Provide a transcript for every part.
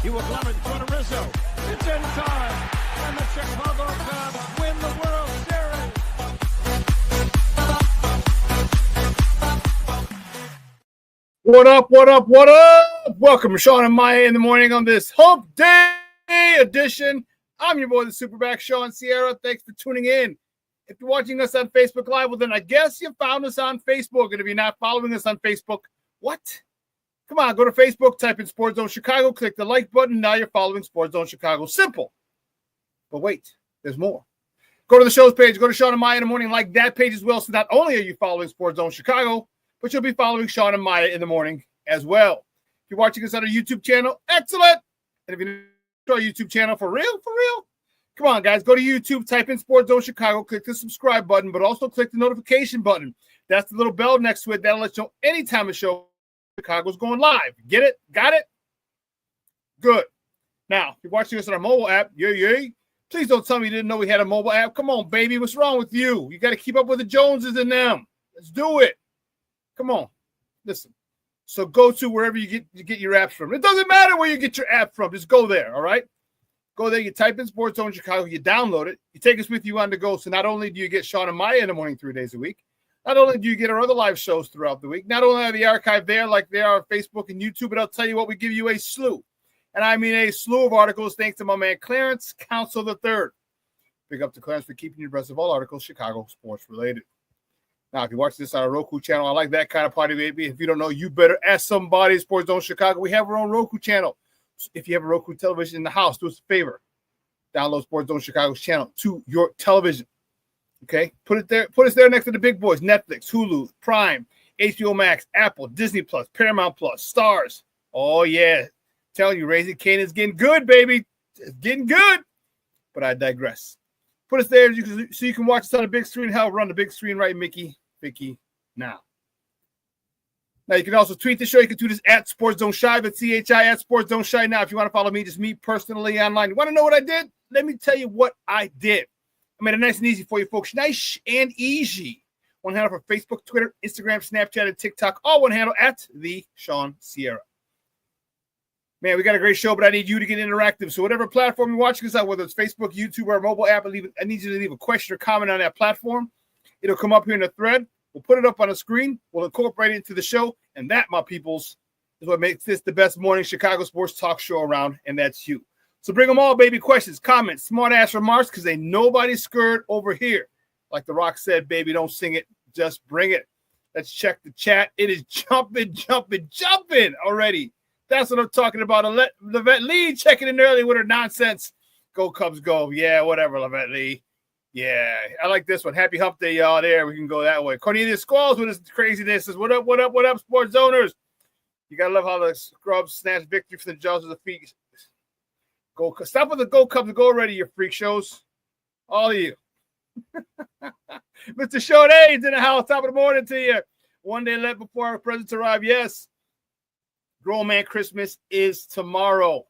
It's in time, and the Chicago Cubs win the World Series. What up, what up, what up? Welcome to Shawn and Maya in the morning on this Hump Day edition. I'm your boy, the SuperBack, Shawn Sierra. Thanks for tuning in. If you're watching us on Facebook Live, well, then I guess you found us on Facebook. And if you're not following us on Facebook, what? Come on, go to Facebook, type in Sports Zone Chicago, click the like button. Now you're following Sports Zone Chicago. Simple. But wait, there's more. Go to the show's page. Go to Shawn and Maya in the morning. Like that page as well. So not only are you following Sports Zone Chicago, but you'll be following Shawn and Maya in the morning as well. If you're watching us on our YouTube channel, excellent. And if you're new to our YouTube channel, for real, come on, guys. Go to YouTube, type in Sports Zone Chicago, click the subscribe button, but also click the notification button. That's the little bell next to it. That'll let you know anytime a show Chicago's going live. Get it? Got it? Good. Now, if you're watching us on our mobile app, yay. Please don't tell me you didn't know we had a mobile app. Come on, baby. What's wrong with you? You got to keep up with the Joneses and them. Let's do it. Come on. Listen. So go to wherever you get your apps from. It doesn't matter where you get your app from. Just go there, all right? Go there. You type in Sports Zone Chicago. You download it. You take us with you on the go. So not only do you get Shawn and Maya in the morning 3 days a week, not only do you get our other live shows throughout the week, not only are the archive there like they are on Facebook and YouTube, but I'll tell you what, we give you a slew. And I mean a slew of articles thanks to my man Clarence Council III. Big up to Clarence for keeping you abreast of all articles Chicago sports related. Now, if you watch this on our Roku channel, I like that kind of party, baby. If you don't know, you better ask somebody. Sports Zone Chicago. We have our own Roku channel. So if you have a Roku television in the house, do us a favor. Download Sports Zone Chicago's channel to your television. Okay, put it there. Put us there next to the big boys: Netflix, Hulu, Prime, HBO Max, Apple, Disney Plus, Paramount Plus, Stars. Oh yeah, telling you, Raising Cane is getting good, baby. It's getting good. But I digress. Put us there so you can watch us on the big screen. Hell, run the big screen right, Mickey now. Now you can also tweet the show. You can do this at Sports Zone Shy, but CHI at Sports Zone Shy. Now, if you want to follow me, just me personally online. You want to know what I did? Let me tell you what I did. I made it nice and easy for you folks. Nice and easy. One handle for Facebook, Twitter, Instagram, Snapchat, and TikTok. All one handle at the Shawn Sierra. Man, we got a great show, but I need you to get interactive. So whatever platform you're watching us on, whether it's Facebook, YouTube, or a mobile app, I need you to leave a question or comment on that platform. It'll come up here in the thread. We'll put it up on the screen. We'll incorporate it into the show. And that, my peoples, is what makes this the best morning Chicago sports talk show around, and that's you. So bring them all, baby. Questions, comments, smart-ass remarks, because ain't nobody scared over here. Like The Rock said, baby, don't sing it. Just bring it. Let's check the chat. It is jumping already. That's what I'm talking about. Levette Lee checking in early with her nonsense. Go Cubs, go. Yeah, whatever, Levette Lee. Yeah, I like this one. Happy Hump Day, y'all. There, we can go that way. Cornelius Squalls with his craziness says, what up, sports owners? You got to love how the Scrubs snatched victory from the jaws of the feet. Go, stop with the Go Cubs and go already, you freak shows. All of you. Mr. Shorty's in the house. Top of the morning to you. One day left before our presents arrive. Yes. Grown Man Christmas is tomorrow.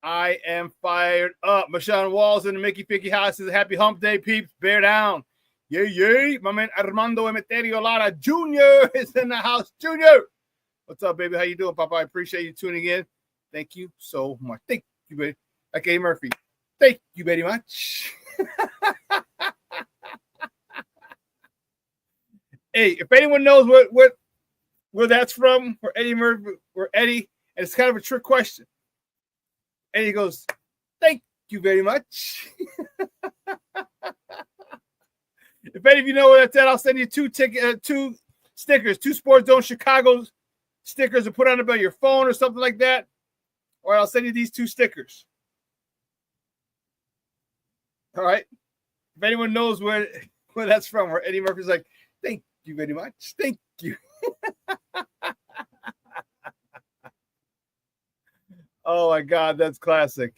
I am fired up. Michelle Walls in the Mickey Picky house says, happy Hump Day, peeps. Bear down. Yay. My man Armando Emeterio Lara Jr. is in the house. Junior. What's up, baby? How you doing, Papa? I appreciate you tuning in. Thank you so much. Thank you, baby. Like Eddie Murphy. Thank you very much. Hey, if anyone knows where that's from, where Eddie Murphy, where Eddie, and it's kind of a trick question. Eddie goes, thank you very much. If any of you know where that's at, I'll send you two stickers, 2 Sports Zone Chicago stickers to put on about your phone or something like that. Or I'll send you these 2 stickers. All right. If anyone knows where that's from, where Eddie Murphy's like, thank you very much. Thank you. Oh my God, that's classic.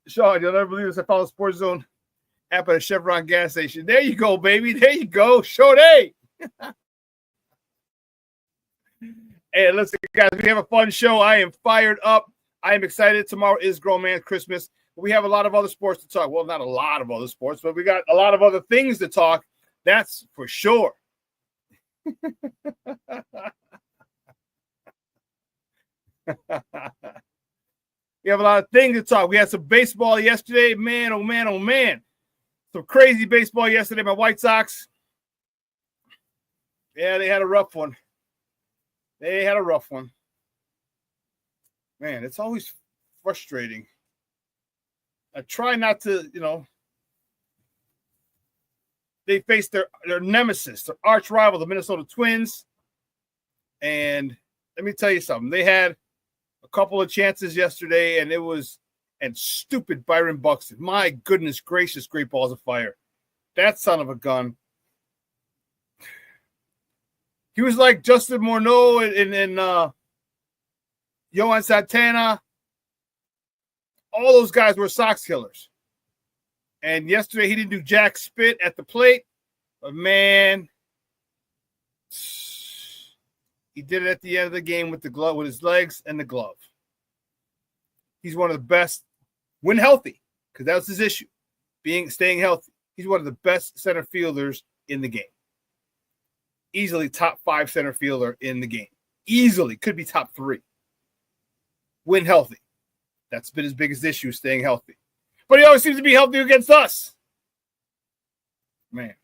Shawn, you'll never believe this. I found Sports Zone app at a Chevron gas station. There you go, baby. There you go. Shorty. Hey, listen, guys, we have a fun show. I am fired up. I am excited. Tomorrow is Grown Man Christmas. We have a lot of other sports to talk. Well, not a lot of other sports, but we got a lot of other things to talk. That's for sure. We have a lot of things to talk. We had some baseball yesterday. Man, oh man, oh man. Some crazy baseball yesterday. My White Sox. Yeah, they had a rough one. Man, it's always frustrating. I try not to, they faced their nemesis, their arch rival, the Minnesota Twins. And let me tell you something. They had a couple of chances yesterday, and stupid Byron Buxton. My goodness gracious, great balls of fire. That son of a gun. He was like Justin Morneau and Yohan Santana. All those guys were Sox killers. And yesterday he didn't do jack spit at the plate. But man, he did it at the end of the game with the glove, with his legs and the glove. He's one of the best when healthy, because that was his issue, staying healthy. He's one of the best center fielders in the game. Easily top 5 center fielder in the game. Easily. Could be top 3. When healthy. That's been his biggest issue, staying healthy. But he always seems to be healthy against us. Man.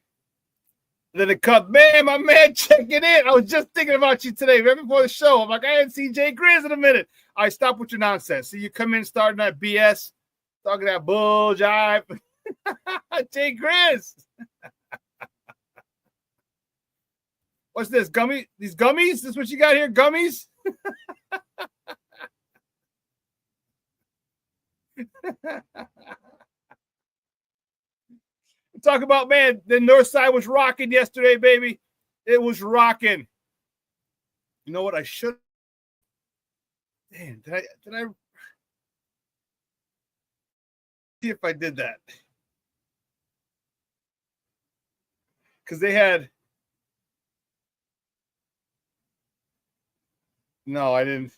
And then the Cubs, man, my man checking in. I was just thinking about you today, right before the show. I'm like, I hadn't seen Jay Grizz in a minute. All right, stop with your nonsense. So you come in starting that BS, talking that bull jive. Jay Grizz. What's this? These gummies? This is what you got here? Gummies? Talk about, man, the north side was rocking yesterday, baby. It was rocking. You know what? I should. Damn, did I see if I did that? Because they had. No, I didn't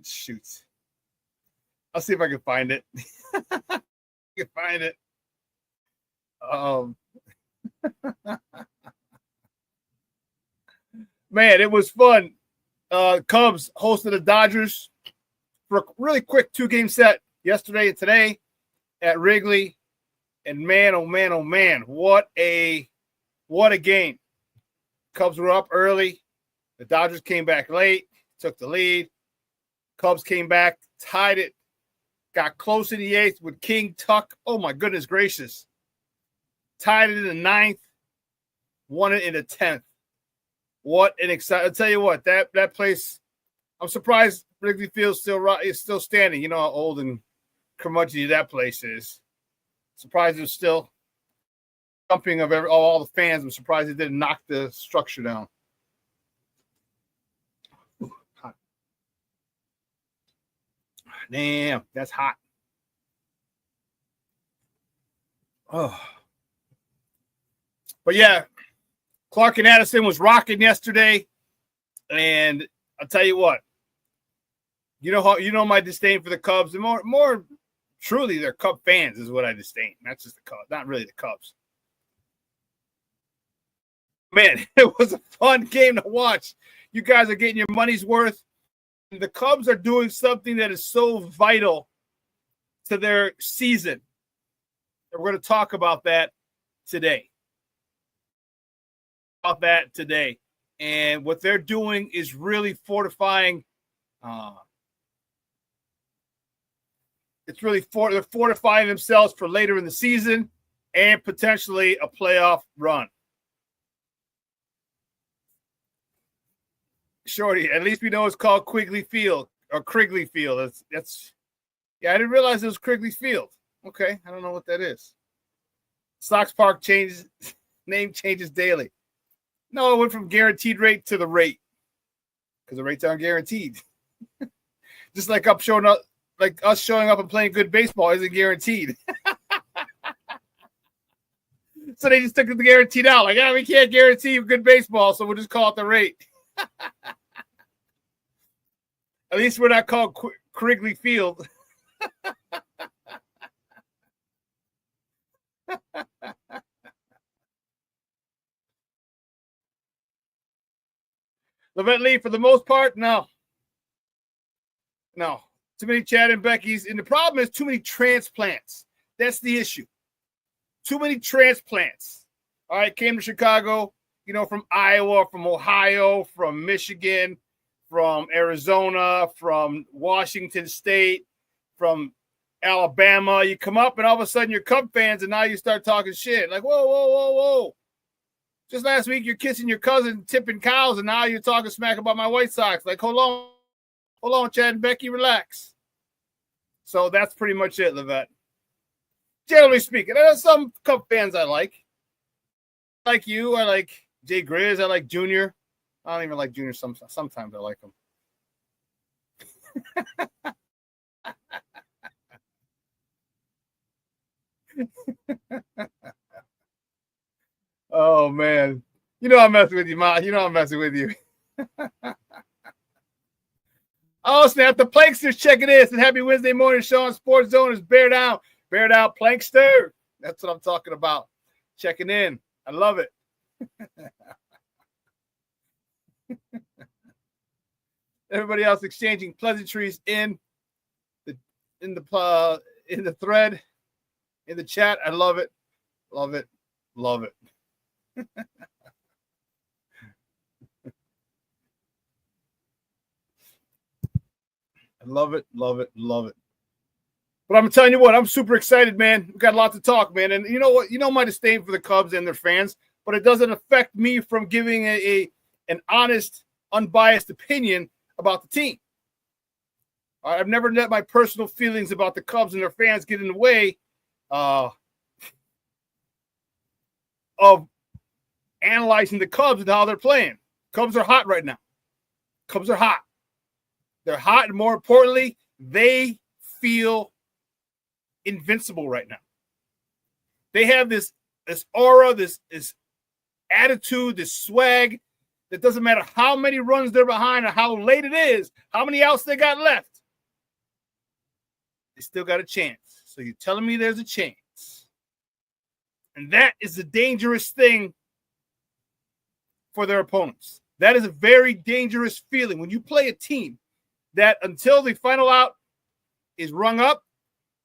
shoot. I'll see if I can find it. I can find it. Man, it was fun. Cubs hosted the Dodgers for a really quick 2-game set yesterday and today at Wrigley. And man, oh man, oh man, what a game. Cubs were up early. The Dodgers came back late, took the lead. Cubs came back, tied it, got close in the 8th with King Tuck. Oh, my goodness gracious. Tied it in the 9th, won it in the 10th. What an exciting. I'll tell you what, that place, I'm surprised Wrigley Field is still standing. You know how old and curmudgeony that place is. Surprised it's still jumping of all the fans. I'm surprised it didn't knock the structure down. Damn, that's hot. Oh. But yeah, Clark and Addison was rocking yesterday. And I'll tell you what, you know my disdain for the Cubs, and more truly they're Cub fans is what I disdain. Not just the Cubs, not really the Cubs. Man, it was a fun game to watch. You guys are getting your money's worth. The Cubs are doing something that is so vital to their season. And we're going to talk about that today. And what they're doing is really fortifying. They're fortifying themselves for later in the season and potentially a playoff run. Shorty, at least we know it's called Quigley Field or Krigley Field. That's I didn't realize it was Krigley Field. Okay, I don't know what that is. Sox Park name changes daily. No, it went from guaranteed rate to the rate because the rates aren't guaranteed. Just like us showing up and playing good baseball isn't guaranteed. So they just took the guaranteed out. Like, we can't guarantee good baseball, so we'll just call it the rate. At least we're not called Krigley Field. Levette Lee, for the most part, no. Too many Chad and Becky's. And the problem is too many transplants. That's the issue. Too many transplants. All right, came to Chicago, from Iowa, from Ohio, from Michigan, from Arizona, from Washington State, from Alabama. You come up and all of a sudden you're Cub fans and now you start talking shit. Like, whoa. Just last week you're kissing your cousin, tipping cows, and now you're talking smack about my White Sox. Like, hold on, Chad and Becky, relax. So that's pretty much it, Levette. Generally speaking, there's some Cub fans I like. I like you. I like Jay Grizz. I like Junior. I don't even like Junior. Sometimes I like him. Oh, man. I'm messing with you, Ma. I'm messing with you. Oh, snap. The Planksters checking in. And happy Wednesday morning, Shawn. Sports Zone is bear down. Bear down, Plankster. That's what I'm talking about. Checking in. I love it. Everybody else exchanging pleasantries in the thread, in the chat. I love it. Love it. Love it. I love it, love it, love it. But I'm telling you what, I'm super excited, man. We've got a lot to talk, man. And you know what? My disdain for the Cubs and their fans, but it doesn't affect me from giving an honest, unbiased opinion about the team. I've never let my personal feelings about the Cubs and their fans get in the way of analyzing the Cubs and how they're playing. Cubs are hot right now. Cubs are hot. They're hot, and more importantly, they feel invincible right now. They have this aura, this attitude, this swag that doesn't matter how many runs they're behind or how late it is, how many outs they got left. They still got a chance. So you're telling me there's a chance. And that is a dangerous thing for their opponents. That is a very dangerous feeling when you play a team that until the final out is rung up,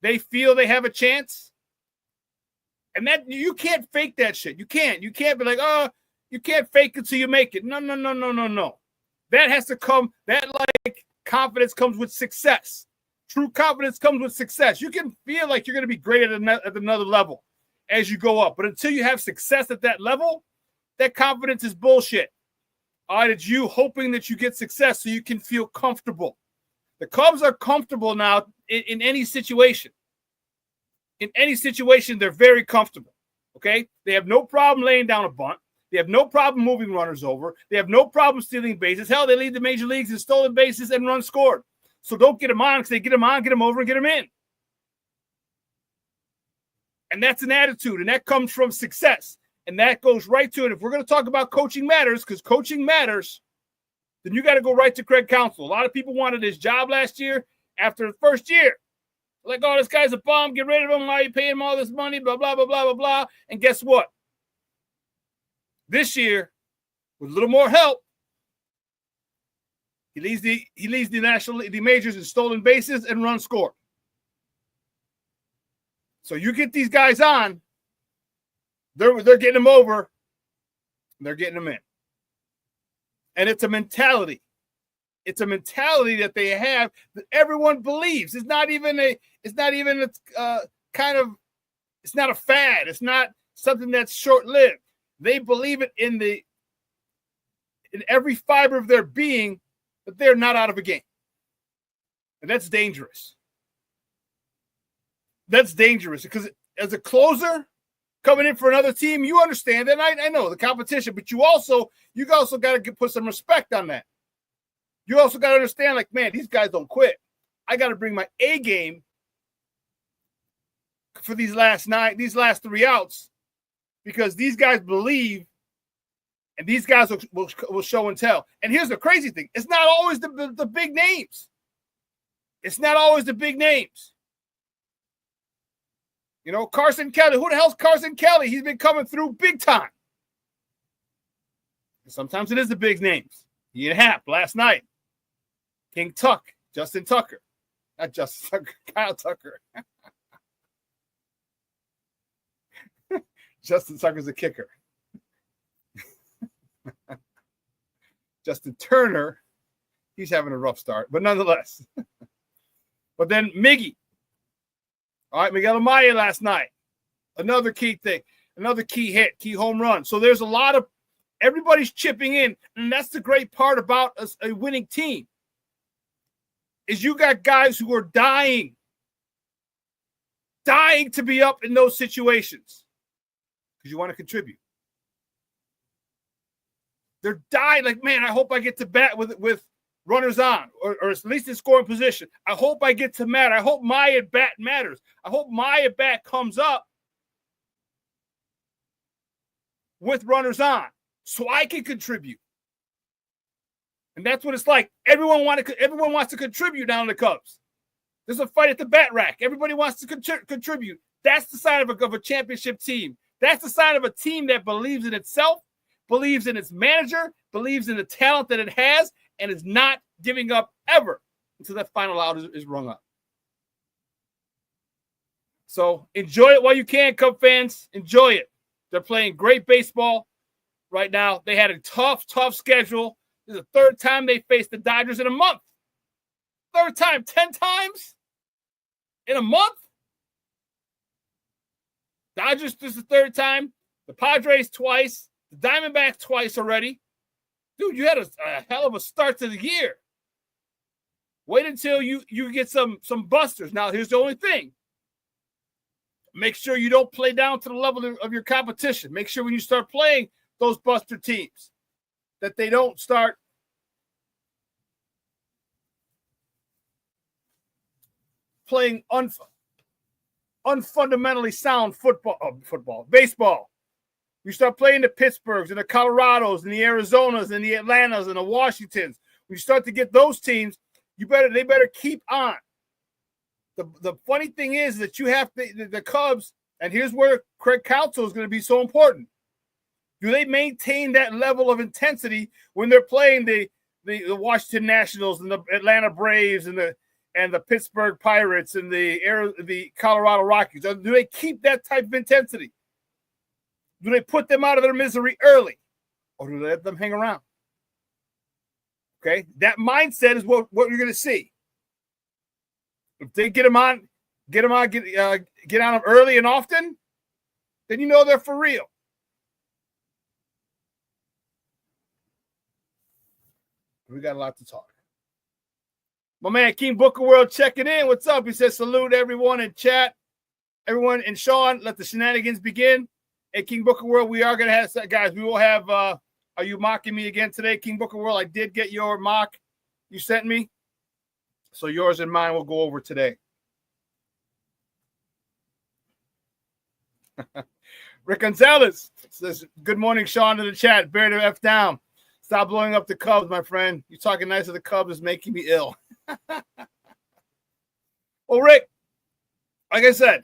they feel they have a chance. And that you can't fake that shit. You can't be like, oh, you can't fake it till you make it. No. That has to come. That like confidence comes with success. True confidence comes with success. You can feel like you're going to be great at another level as you go up. But until you have success at that level, that confidence is bullshit. All right, it's you hoping that you get success so you can feel comfortable. The Cubs are comfortable now in any situation. In any situation, they're very comfortable, okay? They have no problem laying down a bunt. They have no problem moving runners over. They have no problem stealing bases. Hell, they lead the major leagues in stolen bases and runs scored. So don't get them on because they get them on, get them over, and get them in. And that's an attitude, and that comes from success. And that goes right to it. If we're going to talk about coaching matters, because coaching matters, then you got to go right to Craig Counsell. A lot of people wanted his job last year after the first year. Like, oh, this guy's a bum. Get rid of him. Why are you paying him all this money? Blah, blah, blah, blah, blah, blah. And guess what? This year, with a little more help, he leads the majors in stolen bases and runs scored. So you get these guys on, they're getting them over, they're getting them in. And it's a mentality. It's a mentality that they have that everyone believes. It's not a fad. It's not something that's short-lived. They believe it in every fiber of their being that they're not out of a game. And that's dangerous. That's dangerous because as a closer coming in for another team, you understand that. I know the competition, but you also got to put some respect on that. You also got to understand, like, man, these guys don't quit. I got to bring my A game for these last 3 outs because these guys believe and these guys will show and tell. And here's the crazy thing. It's not always the big names. It's not always the big names. You know, Carson Kelly. Who the hell's Carson Kelly? He's been coming through big time. And sometimes it is the big names. Ian Happ last night. King Tuck, Justin Tucker. Not Justin Tucker, Kyle Tucker. Justin Tucker's a kicker. Justin Turner, he's having a rough start, but nonetheless. But then Miggy. All right, Miguel Amaya last night. Another key thing, another key hit, key home run. So there's a lot of, everybody's chipping in, and that's the great part about a winning team, is you got guys who are dying to be up in those situations because you want to contribute. They're dying like, man, I hope I get to bat with runners on, or at least in scoring position. I hope I get to matter. I hope my at-bat matters. I hope my at-bat comes up with runners on so I can contribute. And that's what it's like. Everyone wants to contribute down the Cubs. There's a fight at the bat rack. Everybody wants to contribute. That's the sign of a championship team. That's the sign of a team that believes in itself, believes in its manager, believes in the talent that it has, and is not giving up ever until that final out is rung up. So enjoy it while you can, Cub fans. Enjoy it. They're playing great baseball right now. They had a tough schedule. This is the third time they faced the Dodgers in a month. Third time, 10 times in a month. Dodgers, this is the third time. The Padres twice. The Diamondbacks twice already. Dude, you had a hell of a start to the year. Wait until you get some busters. Now, here's the only thing. Make sure you don't play down to the level of your competition. Make sure when you start playing those buster teams that they don't start playing unfundamentally sound baseball. You start playing the Pittsburghs and the Colorados and the Arizonas and the Atlantas and the Washingtons. When you start to get those teams, they better keep on. The funny thing is that you have the Cubs, and here's where Craig Counsell is going to be so important. Do they maintain that level of intensity when they're playing the Washington Nationals and the Atlanta Braves and the Pittsburgh Pirates and the Colorado Rockies? Do they keep that type of intensity? Do they put them out of their misery early, or do they let them hang around? Okay, that mindset is what you're going to see. If they get on them early and often, then you know they're for real. We got a lot to talk. My man King Booker World checking in. What's up? He says salute everyone in chat, everyone, and Shawn. Let the shenanigans begin. Hey, King Booker World, we are going to have, guys, we will have, are you mocking me again today, King Booker World? I did get your mock you sent me. So yours and mine will go over today. Rick Gonzalez says, good morning, Shawn, in the chat. Bear the F down. Stop blowing up the Cubs, my friend. You talking nice to the Cubs is making me ill. Well, Rick, like I said,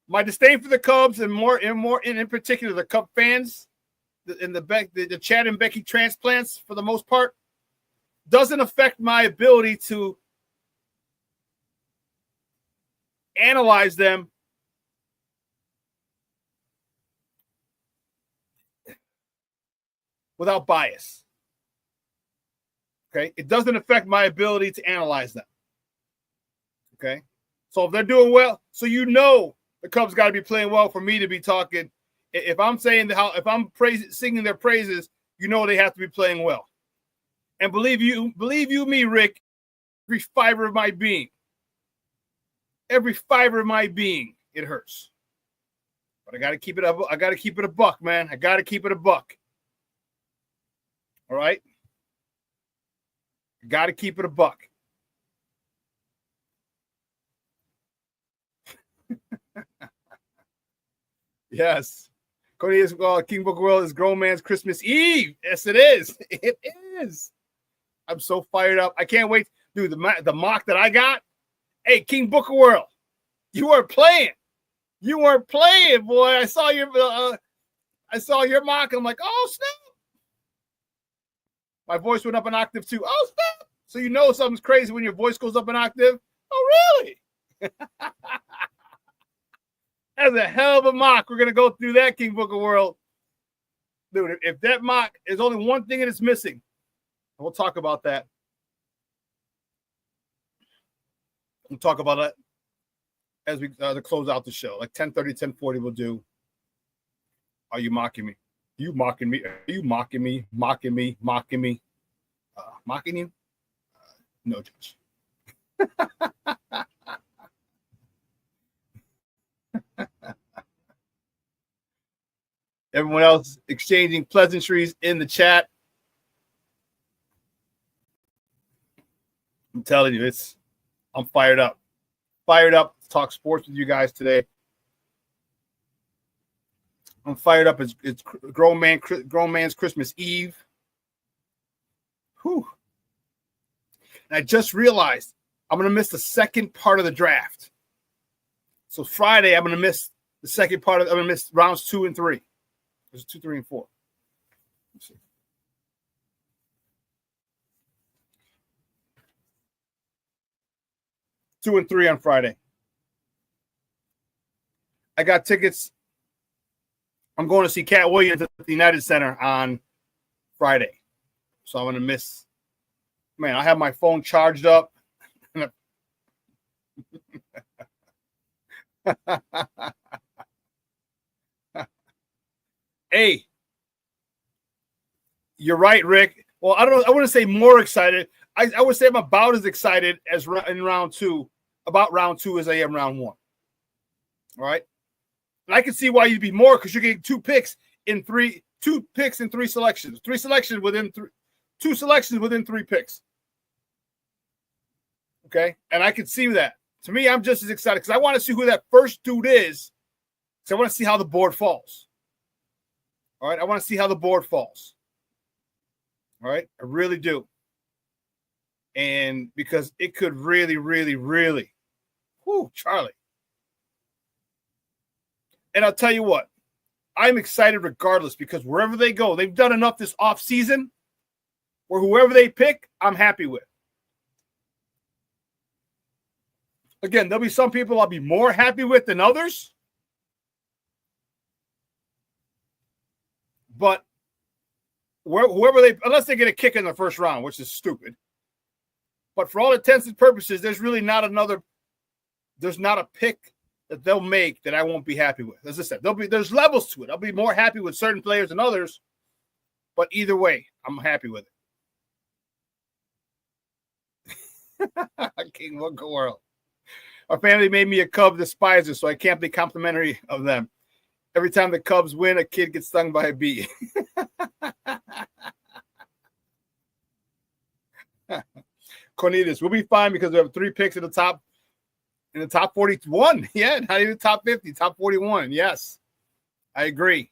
my disdain for the Cubs and in particular the Cub fans and the Chad and Becky transplants for the most part doesn't affect my ability to analyze them without bias. Okay? It doesn't affect my ability to analyze them. Okay? So if they're doing well, so you know the Cubs got to be playing well for me to be talking. If I'm saying if I'm singing their praises, you know they have to be playing well. And believe you me, Rick, every fiber of my being, it hurts. But I got to keep it up. I got to keep it a buck, man. I got to keep it a buck. All right? I got to keep it a buck. Yes. Cody is King Book World is grown man's Christmas Eve. Yes, it is. It is. I'm so fired up. I can't wait. Dude, the mock that I got. Hey, King Booker World, you weren't playing. You weren't playing, boy. I saw your mock. I'm like, oh snap! My voice went up an octave too. Oh, stop. So you know something's crazy when your voice goes up an octave? Oh, really? That's a hell of a mock. We're going to go through that, King Booker World. Dude, if that mock is only one thing that it's missing, we'll talk about that. We'll talk about it as we to close out the show. Like 10:30, 10:40 we'll do. Are you mocking me? You mocking me? Are you mocking me? Mocking me? Mocking me? Mocking you? No judge. Everyone else exchanging pleasantries in the chat. I'm telling you, I'm fired up. Fired up to talk sports with you guys today. I'm fired up. It's grown man's Christmas Eve. Whew. And I just realized I'm going to miss the second part of the draft. So Friday, I'm going to miss the second part I'm going to miss rounds 2 and 3. There's 2, 3, and 4. Let's see. Two and 3 on Friday. I got tickets. I'm going to see Cat Williams at the United Center on Friday. So I'm going to miss. Man, I have my phone charged up. Hey, you're right, Rick. Well, I don't know. I wouldn't say more excited. I would say I'm about as excited as in round 2, about round 2 as I am round 1. All right. And I can see why you'd be more because you're getting 2 picks in 3 selections. 2 selections within 3 picks. Okay. And I can see that. To me, I'm just as excited because I want to see who that first dude is. Because I want to see how the board falls. All right. I want to see how the board falls. All right. I really do. And because it could really, really, really, Charlie. And I'll tell you what, I'm excited regardless because wherever they go, they've done enough this offseason where whoever they pick, I'm happy with. Again, there'll be some people I'll be more happy with than others. But whoever unless they get a kick in the first round, which is stupid. But for all intents and purposes, there's not a pick that they'll make that I won't be happy with. As I said, there's levels to it. I'll be more happy with certain players than others. But either way, I'm happy with it. King Booker World. Our family made me a Cub despiser, so I can't be complimentary of them. Every time the Cubs win, a kid gets stung by a bee. Cornelius, we'll be fine because we have 3 picks in the top 41. Yeah, not even top 50, top 41. Yes, I agree.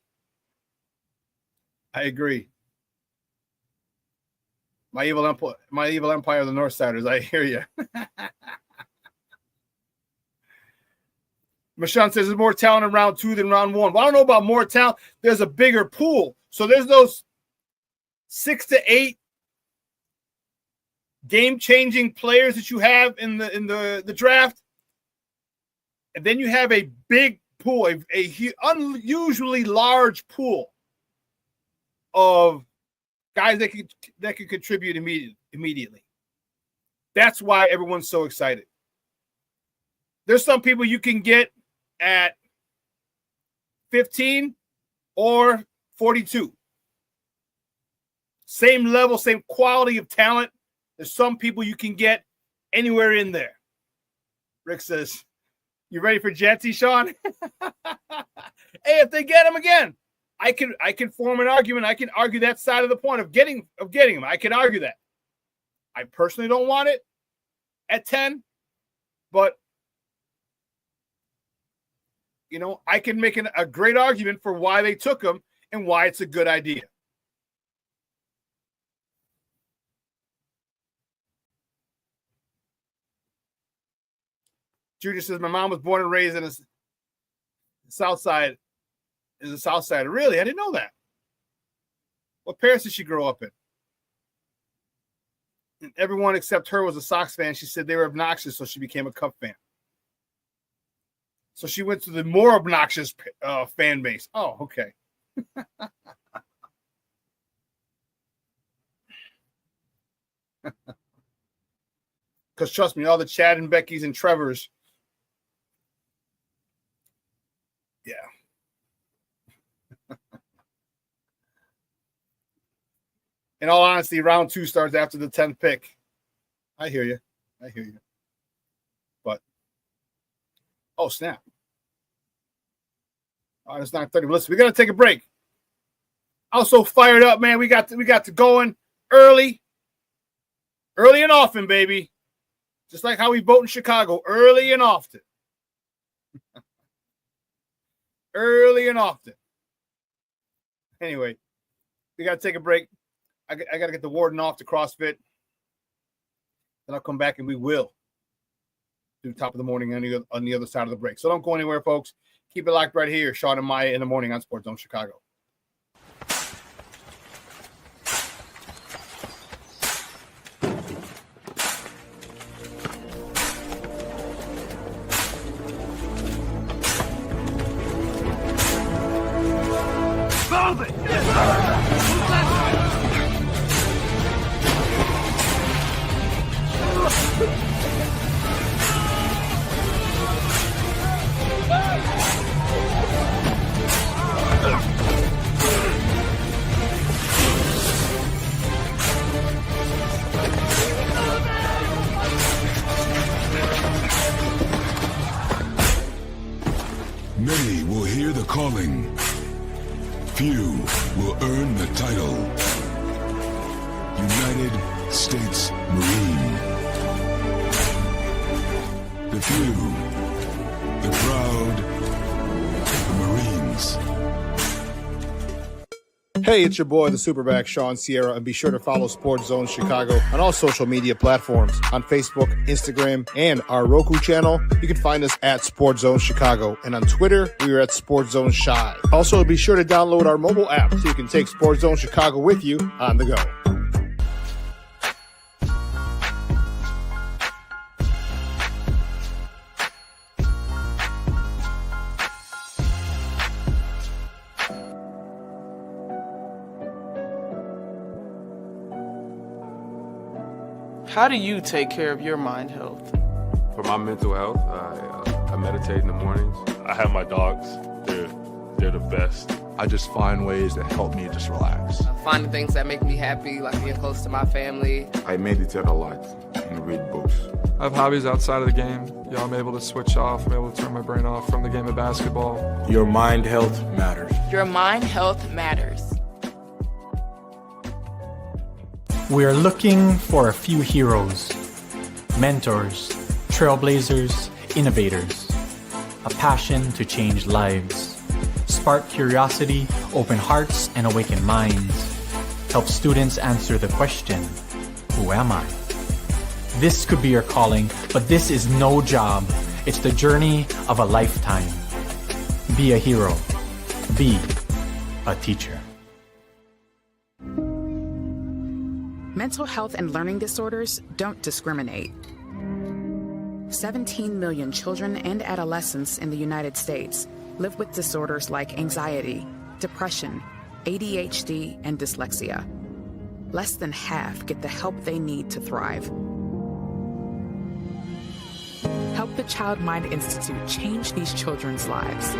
My evil empire of the Northsiders. I hear you. Mashan says there's more talent in round 2 than round 1. Well, I don't know about more talent. There's a bigger pool. So there's those 6 to 8 game-changing players that you have in the draft. And then you have a big pool, a unusually large pool of guys that can contribute immediately. That's why everyone's so excited. There's some people you can get at 15 or 42. Same level, same quality of talent. There's some people you can get anywhere in there. Rick says, you ready for Jetsy, Shawn? Hey, if they get him again, I can form an argument. I can argue that side of the point of getting him. I can argue that. I personally don't want it at 10, but I can make a great argument for why they took him and why it's a good idea. Junior says, my mom was born and raised in the South Side. Is a South Side. Really? I didn't know that. What parents did she grow up in? And everyone except her was a Sox fan. She said they were obnoxious, so she became a Cub fan. So she went to the more obnoxious fan base. Oh, okay. Because trust me, all the Chad and Beckys and Trevors. Yeah. In all honesty, round 2 starts after the 10th pick. I hear you. But, oh, snap. All right, it's 9:30. Listen, we got to take a break. I was so fired up, man. We got to going early and often, baby. Just like how we vote in Chicago, early and often. Early and often. Anyway, we got to take a break. I got to get the warden off to CrossFit. Then I'll come back and we will do top of the morning on the other side of the break. So don't go anywhere, folks. Keep it locked right here. Shawn and Maya in the morning on Sports Zone Chicago. Many will hear the calling. Few will earn the title. United States Marine. The few, the proud, the Marines. Hey, it's your boy, the SuperBack, Shawn Sierra, and be sure to follow Sports Zone Chicago on all social media platforms, on Facebook, Instagram, and our Roku channel. You can find us at Sports Zone Chicago, and on Twitter, we are at Sports Zone Shy. Also, be sure to download our mobile app so you can take Sports Zone Chicago with you on the go. How do you take care of your mind health? For my mental health, I meditate in the mornings. I have my dogs. They're the best. I just find ways that help me just relax. Finding things that make me happy, like being close to my family. I meditate a lot and read books. I have hobbies outside of the game. I'm able to switch off. I'm able to turn my brain off from the game of basketball. Your mind health matters. Your mind health matters. We are looking for a few heroes, mentors, trailblazers, innovators, a passion to change lives, spark curiosity, open hearts, and awaken minds, help students answer the question, who am I? This could be your calling, but this is no job. It's the journey of a lifetime. Be a hero. Be a teacher. Mental health and learning disorders don't discriminate. 17 million children and adolescents in the United States live with disorders like anxiety, depression, ADHD, and dyslexia. Less than half get the help they need to thrive. Help the Child Mind Institute change these children's lives.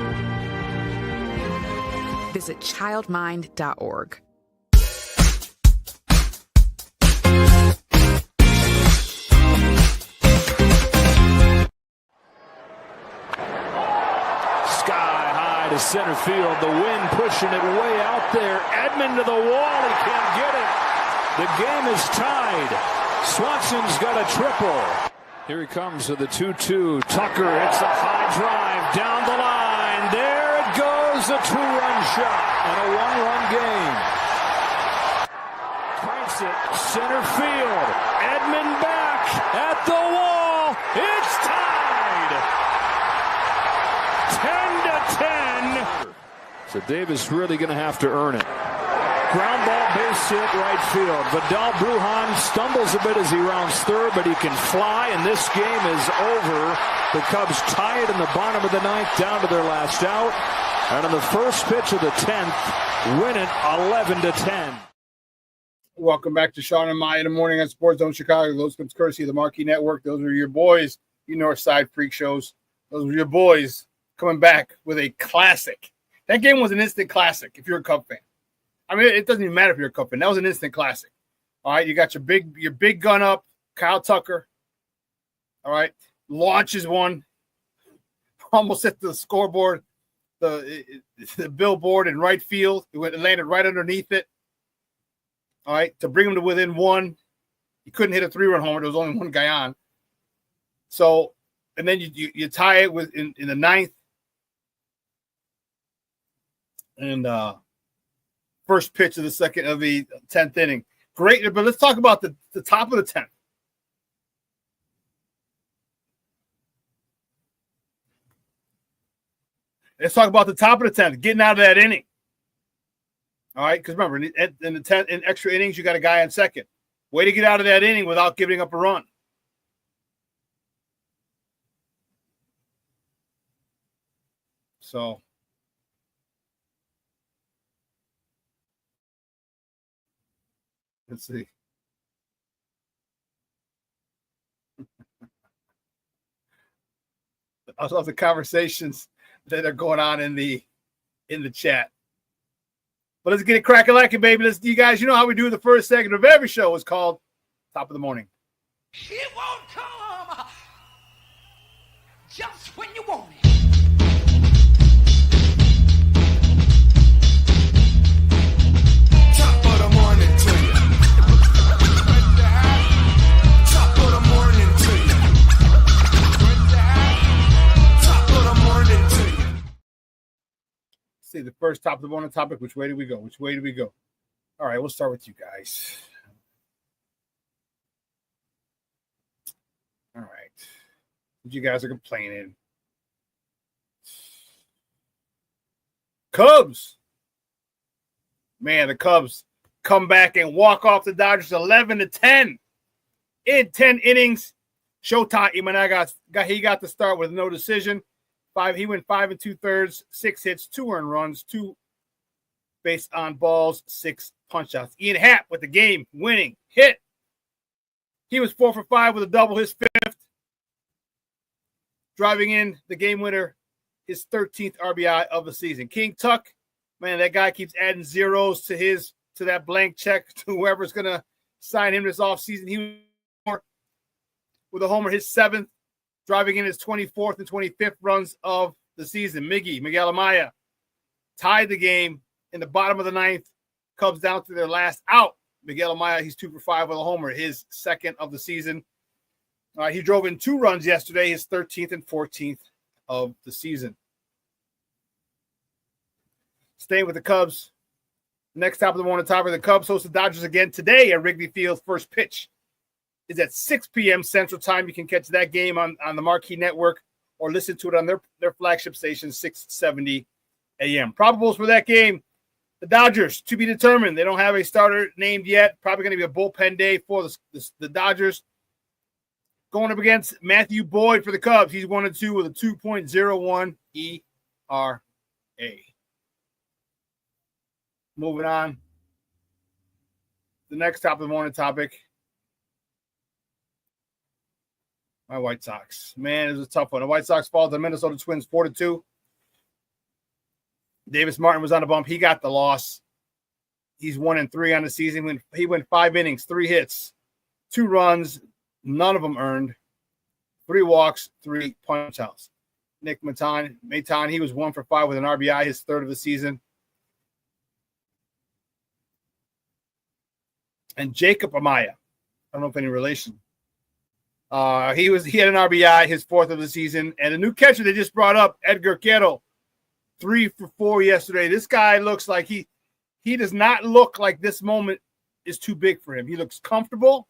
Visit childmind.org. To center field, the wind pushing it way out there. Edman to the wall, he can't get it. The game is tied. Swanson's got a triple. Here he comes to the 2-2. Tucker hits a high drive down the line. There it goes, a 2-run shot and a 1-run game. Cranks it, center field. Edman back at the wall. It's tied. 10-10. So Davis really going to have to earn it. Ground ball, base hit, right field. Vidal Brujan stumbles a bit as he rounds third, but he can fly, and this game is over. The Cubs tie it in the bottom of the ninth, down to their last out. And on the first pitch of the 10th, win it 11-10. Welcome back to Shawn and Maya in the morning on Sports Zone Chicago. Those comes courtesy of the Marquee Network. Those are your boys, you North Side Freak Shows. Those are your boys coming back with a classic. That game was an instant classic if you're a Cub fan. I mean, it doesn't even matter if you're a Cub fan. That was an instant classic. All right, you got your big gun up, Kyle Tucker. All right, launches one, almost hit the scoreboard, the billboard in right field. It landed right underneath it. All right, to bring him to within one. You couldn't hit a 3-run homer. There was only one guy on. So, and then you tie it with in the ninth. And first pitch of the 10th inning. Great, but let's talk about the top of the 10th. Let's talk about the top of the 10th, getting out of that inning. All right, because remember, in the 10th, in extra innings, you got a guy on second. Way to get out of that inning without giving up a run. So, let's see. I love the conversations that are going on in the chat. But let's get it crack-a-lacking, baby. You guys, you know how we do the first segment of every show is called Top of the Morning. It won't come just when you want it. Top of the morning to you. Top of the morning to you. Top of the morning to you. See the first top of the morning topic. Which way do we go? All right, we'll start with you guys. All right. You guys are complaining. Cubs. Man, the Cubs come back and walk off the Dodgers 11-10 in 10 innings. Showtime he got the start with no decision. He went 5 2/3, 6 hits, 2 earned runs, 2 base on balls, 6 punch outs. Ian Happ with the game winning hit. He was 4 for 5 with a double, his 5th. Driving in the game winner, his 13th RBI of the season. King Tuck, man, that guy keeps adding zeros to that blank check to whoever's gonna sign him this offseason. He was with a homer, his 7th. Driving in his 24th and 25th runs of the season. Miguel Amaya tied the game in the bottom of the 9th. Cubs down to their last out. Miguel Amaya, he's 2 for 5 with a homer, his 2nd of the season. He drove in 2 runs yesterday, his 13th and 14th of the season. Staying with the Cubs. Next top of the morning topic, the Cubs host the Dodgers again today at Wrigley Field. First pitch is at 6 p.m. Central Time. You can catch that game on the Marquee Network or listen to it on their flagship station, 670 a.m. Probables for that game, the Dodgers, to be determined. They don't have a starter named yet. Probably going to be a bullpen day for the Dodgers. Going up against Matthew Boyd for the Cubs. He's 1-2 with a 2.01 ERA. Moving on. The next top of the morning topic. My White Sox. Man, it was a tough one. The White Sox fall to the Minnesota Twins 4-2. Davis Martin was on the bump. He got the loss. He's 1-3 on the season. He went 5 innings, 3 hits, 2 runs, none of them earned, 3 walks, 3 punch outs. Nick Maton, he was 1 for 5 with an RBI, his 3rd of the season. And Jacob Amaya, I don't know if any relation. He had an RBI, his 4th of the season. And a new catcher they just brought up, Edgar Quero, 3 for 4 yesterday. This guy looks like he does not look like this moment is too big for him. He looks comfortable.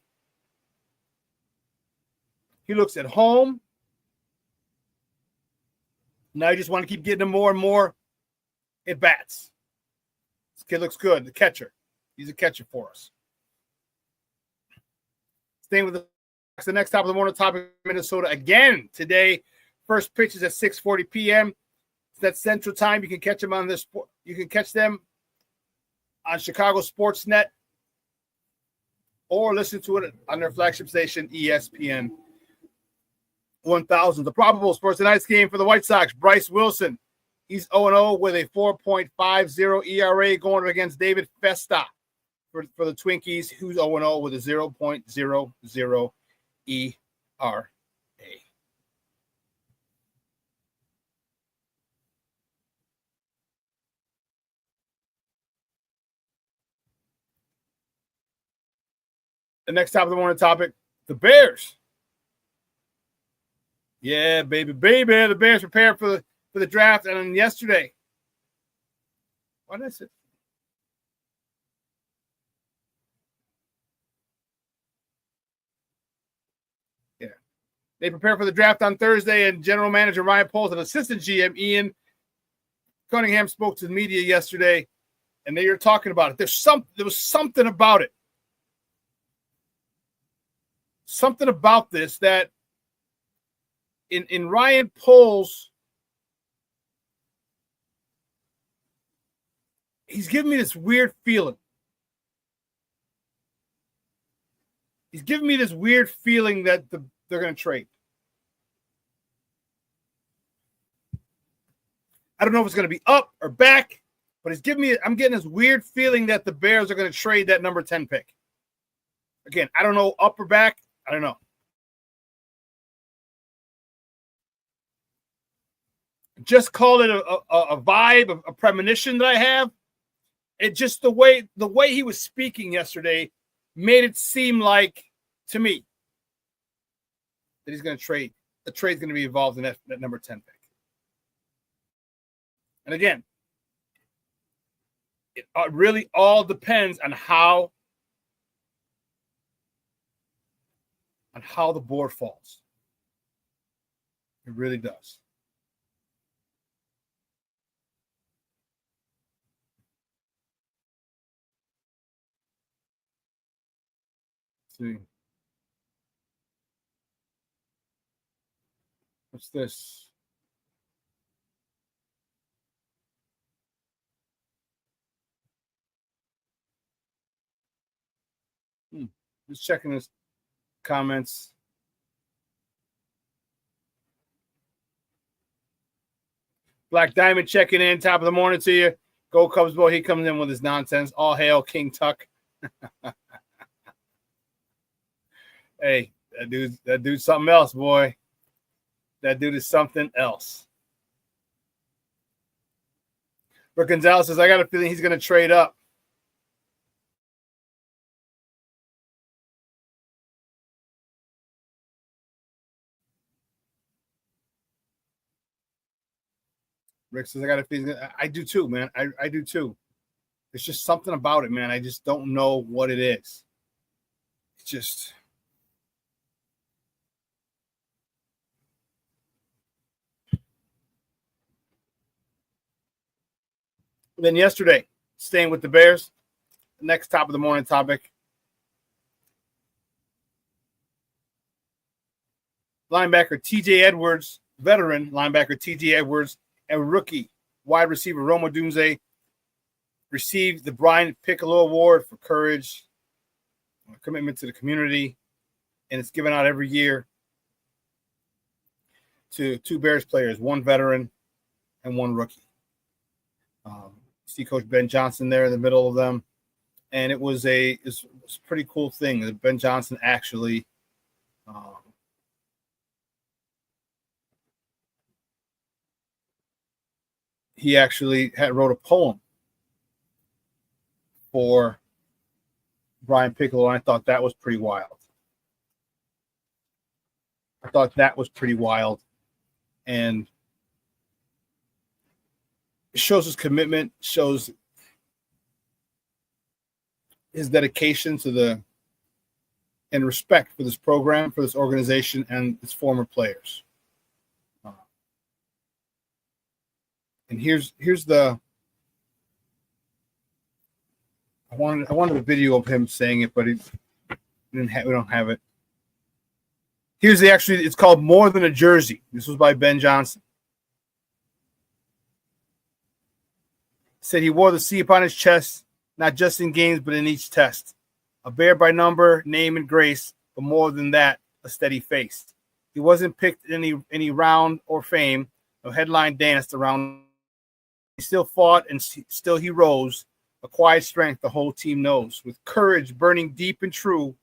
He looks at home. Now you just want to keep getting him more and more at bats. This kid looks good, the catcher. He's a catcher for us. Staying with the next top of the morning topic, Minnesota again today. First pitch is at 6:40 p.m. That's Central Time. You can catch them on this. You can catch them on Chicago Sportsnet or listen to it on their flagship station, ESPN 1000. The probable for tonight's game for the White Sox, Bryce Wilson. He's 0-0 with a 4.50 ERA going against David Festa for the Twinkies, who's 0-0 with a 0.00 ERA. The next top of the morning topic, the Bears. Yeah, baby. The Bears prepared for the draft. And then yesterday, what is it? Yeah. They prepared for the draft on Thursday, and General Manager Ryan Poles and Assistant GM Ian Cunningham spoke to the media yesterday, and they were talking about it. There was something about it. Something about this that in Ryan Poles, he's giving me this weird feeling. He's giving me this weird feeling that they're going to trade. I don't know if it's going to be up or back, but I'm getting this weird feeling that the Bears are going to trade that number 10 pick. Again, I don't know up or back. I don't know. Just call it a vibe, a premonition that I have. It just the way he was speaking yesterday made it seem like to me that he's going to trade. The trade's going to be involved in that number 10 pick. And again, it really all depends on how the board falls. It really does. Let's see. What's this? Just checking his comments. Black Diamond checking in, top of the morning to you. Go Cubs, boy. He comes in with his nonsense. All hail King Tuck. Hey, that dude's something else, boy. That dude is something else. Rick Gonzalez says, I got a feeling he's going to trade up. Rick says, I got a feeling. I do too, man. I do too. There's just something about it, man. I just don't know what it is. It's just. Then yesterday, staying with the Bears, next top of the morning topic. Linebacker TJ Edwards, veteran linebacker TJ Edwards, and rookie wide receiver Roma Dunze received the Brian Piccolo Award for courage, commitment to the community, and it's given out every year to two Bears players, one veteran and one rookie. See Coach Ben Johnson there in the middle of them, and it was a pretty cool thing that Ben Johnson actually he actually wrote a poem for Brian Piccolo, and I thought that was pretty wild. And it shows his commitment, shows his dedication to and respect for this program, for this organization, and its former players. And here's the I wanted a video of him saying it, but we don't have it. Here's it's called More Than a Jersey. This was by Ben Johnson. Said he wore the C upon his chest, not just in games, but in each test. A bear by number, name, and grace, but more than that, a steady face. He wasn't picked in any round or fame, no headline danced around. He still fought and still he rose, a quiet strength the whole team knows. With courage burning deep and true,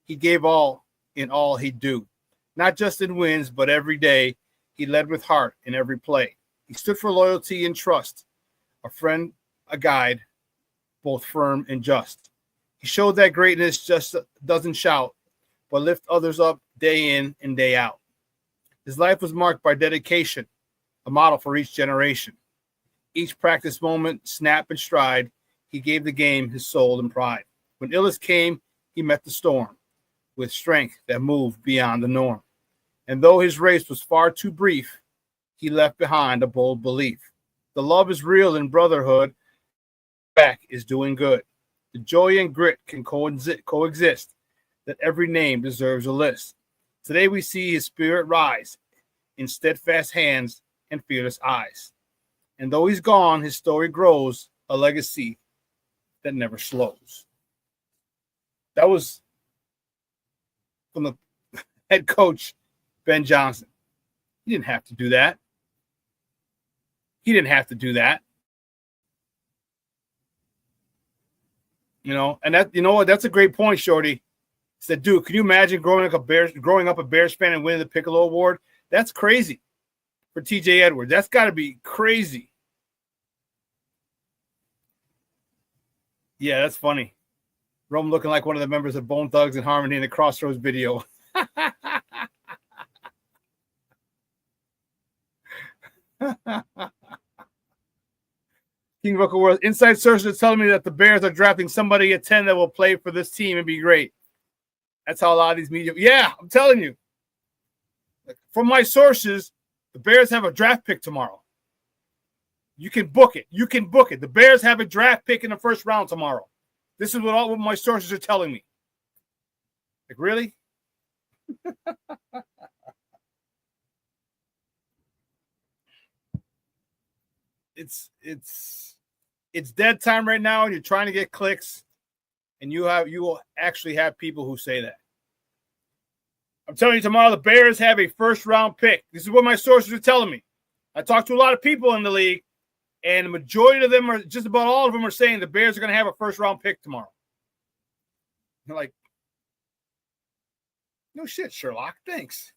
he gave all in all he'd do. Not just in wins, but every day, he led with heart in every play. He stood for loyalty and trust, a friend, a guide, both firm and just. He showed that greatness just doesn't shout, but lift others up day in and day out. His life was marked by dedication, a model for each generation. Each practice moment, snap and stride, he gave the game his soul and pride. When illness came, he met the storm with strength that moved beyond the norm. And though his race was far too brief, he left behind a bold belief. The love is real in brotherhood. Back is doing good. The joy and grit can coexist. That every name deserves a list. Today we see his spirit rise in steadfast hands and fearless eyes. And though he's gone, his story grows, a legacy that never slows. That was from the head coach, Ben Johnson. He didn't have to do that. He didn't have to do that. You know, and that, you know what, that's a great point, Shorty. He said, dude, can you imagine growing up a Bears fan and winning the Piccolo Award? That's crazy for TJ Edwards. That's got to be crazy. Yeah, that's funny. Rome looking like one of the members of Bone Thugs and Harmony in the Crossroads video. King Vocal World. Inside sources are telling me that the Bears are drafting somebody at 10 that will play for this team and be great. That's how a lot of these media. Yeah, I'm telling you. From my sources, the Bears have a draft pick tomorrow. You can book it. You can book it. The Bears have a draft pick in the first round tomorrow. This is what my sources are telling me. Like, really? It's dead time right now, and you're trying to get clicks, and you will actually have people who say that. I'm telling you, tomorrow the Bears have a first round pick. This is what my sources are telling me. I talked to a lot of people in the league, and the majority of them are, just about all of them are saying the Bears are going to have a first round pick tomorrow. They're like, no shit, Sherlock. Thanks.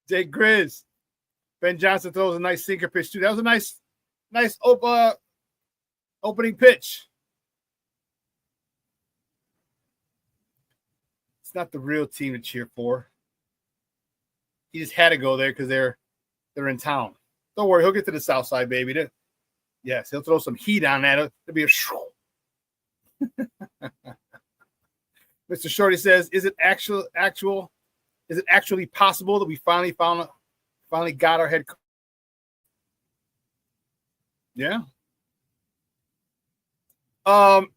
Jake Grizz. Ben Johnson throws a nice sinker pitch too. That was a nice opening pitch. It's not the real team to cheer for. He just had to go there because they're in town. Don't worry, he'll get to the south side, baby. Yes, he'll throw some heat on that. It'll be a Mr. Shorty says, is it actually possible that we finally got our head coach? Yeah.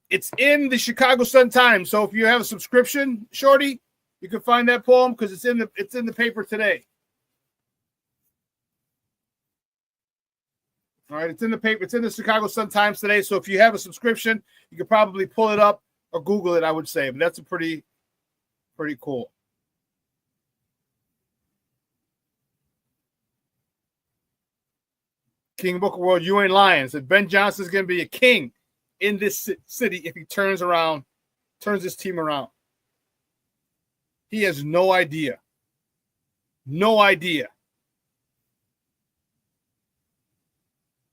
It's in the Chicago Sun-Times. So if you have a subscription, Shorty, you can find that poem because it's in the paper today. All right, it's in the paper. It's in the Chicago Sun-Times today. So if you have a subscription, you could probably pull it up or Google it, I would say. But that's a pretty cool. King Book of World, you ain't lying. Said Ben Johnson's going to be a king in this city if he turns this team around. He has no idea. No idea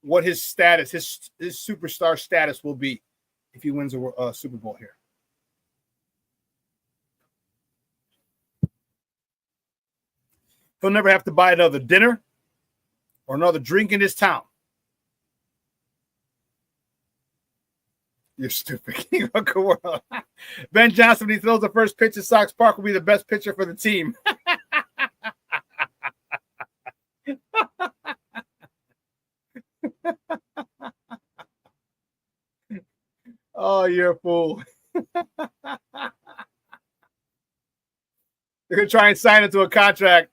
what his status, his superstar status will be if he wins a Super Bowl here. He'll never have to buy another dinner or another drink in this town. You're stupid. King of the world. Ben Johnson, when he throws the first pitch at Sox Park, will be the best pitcher for the team. Oh, you're a fool. They're going to try and sign it to a contract.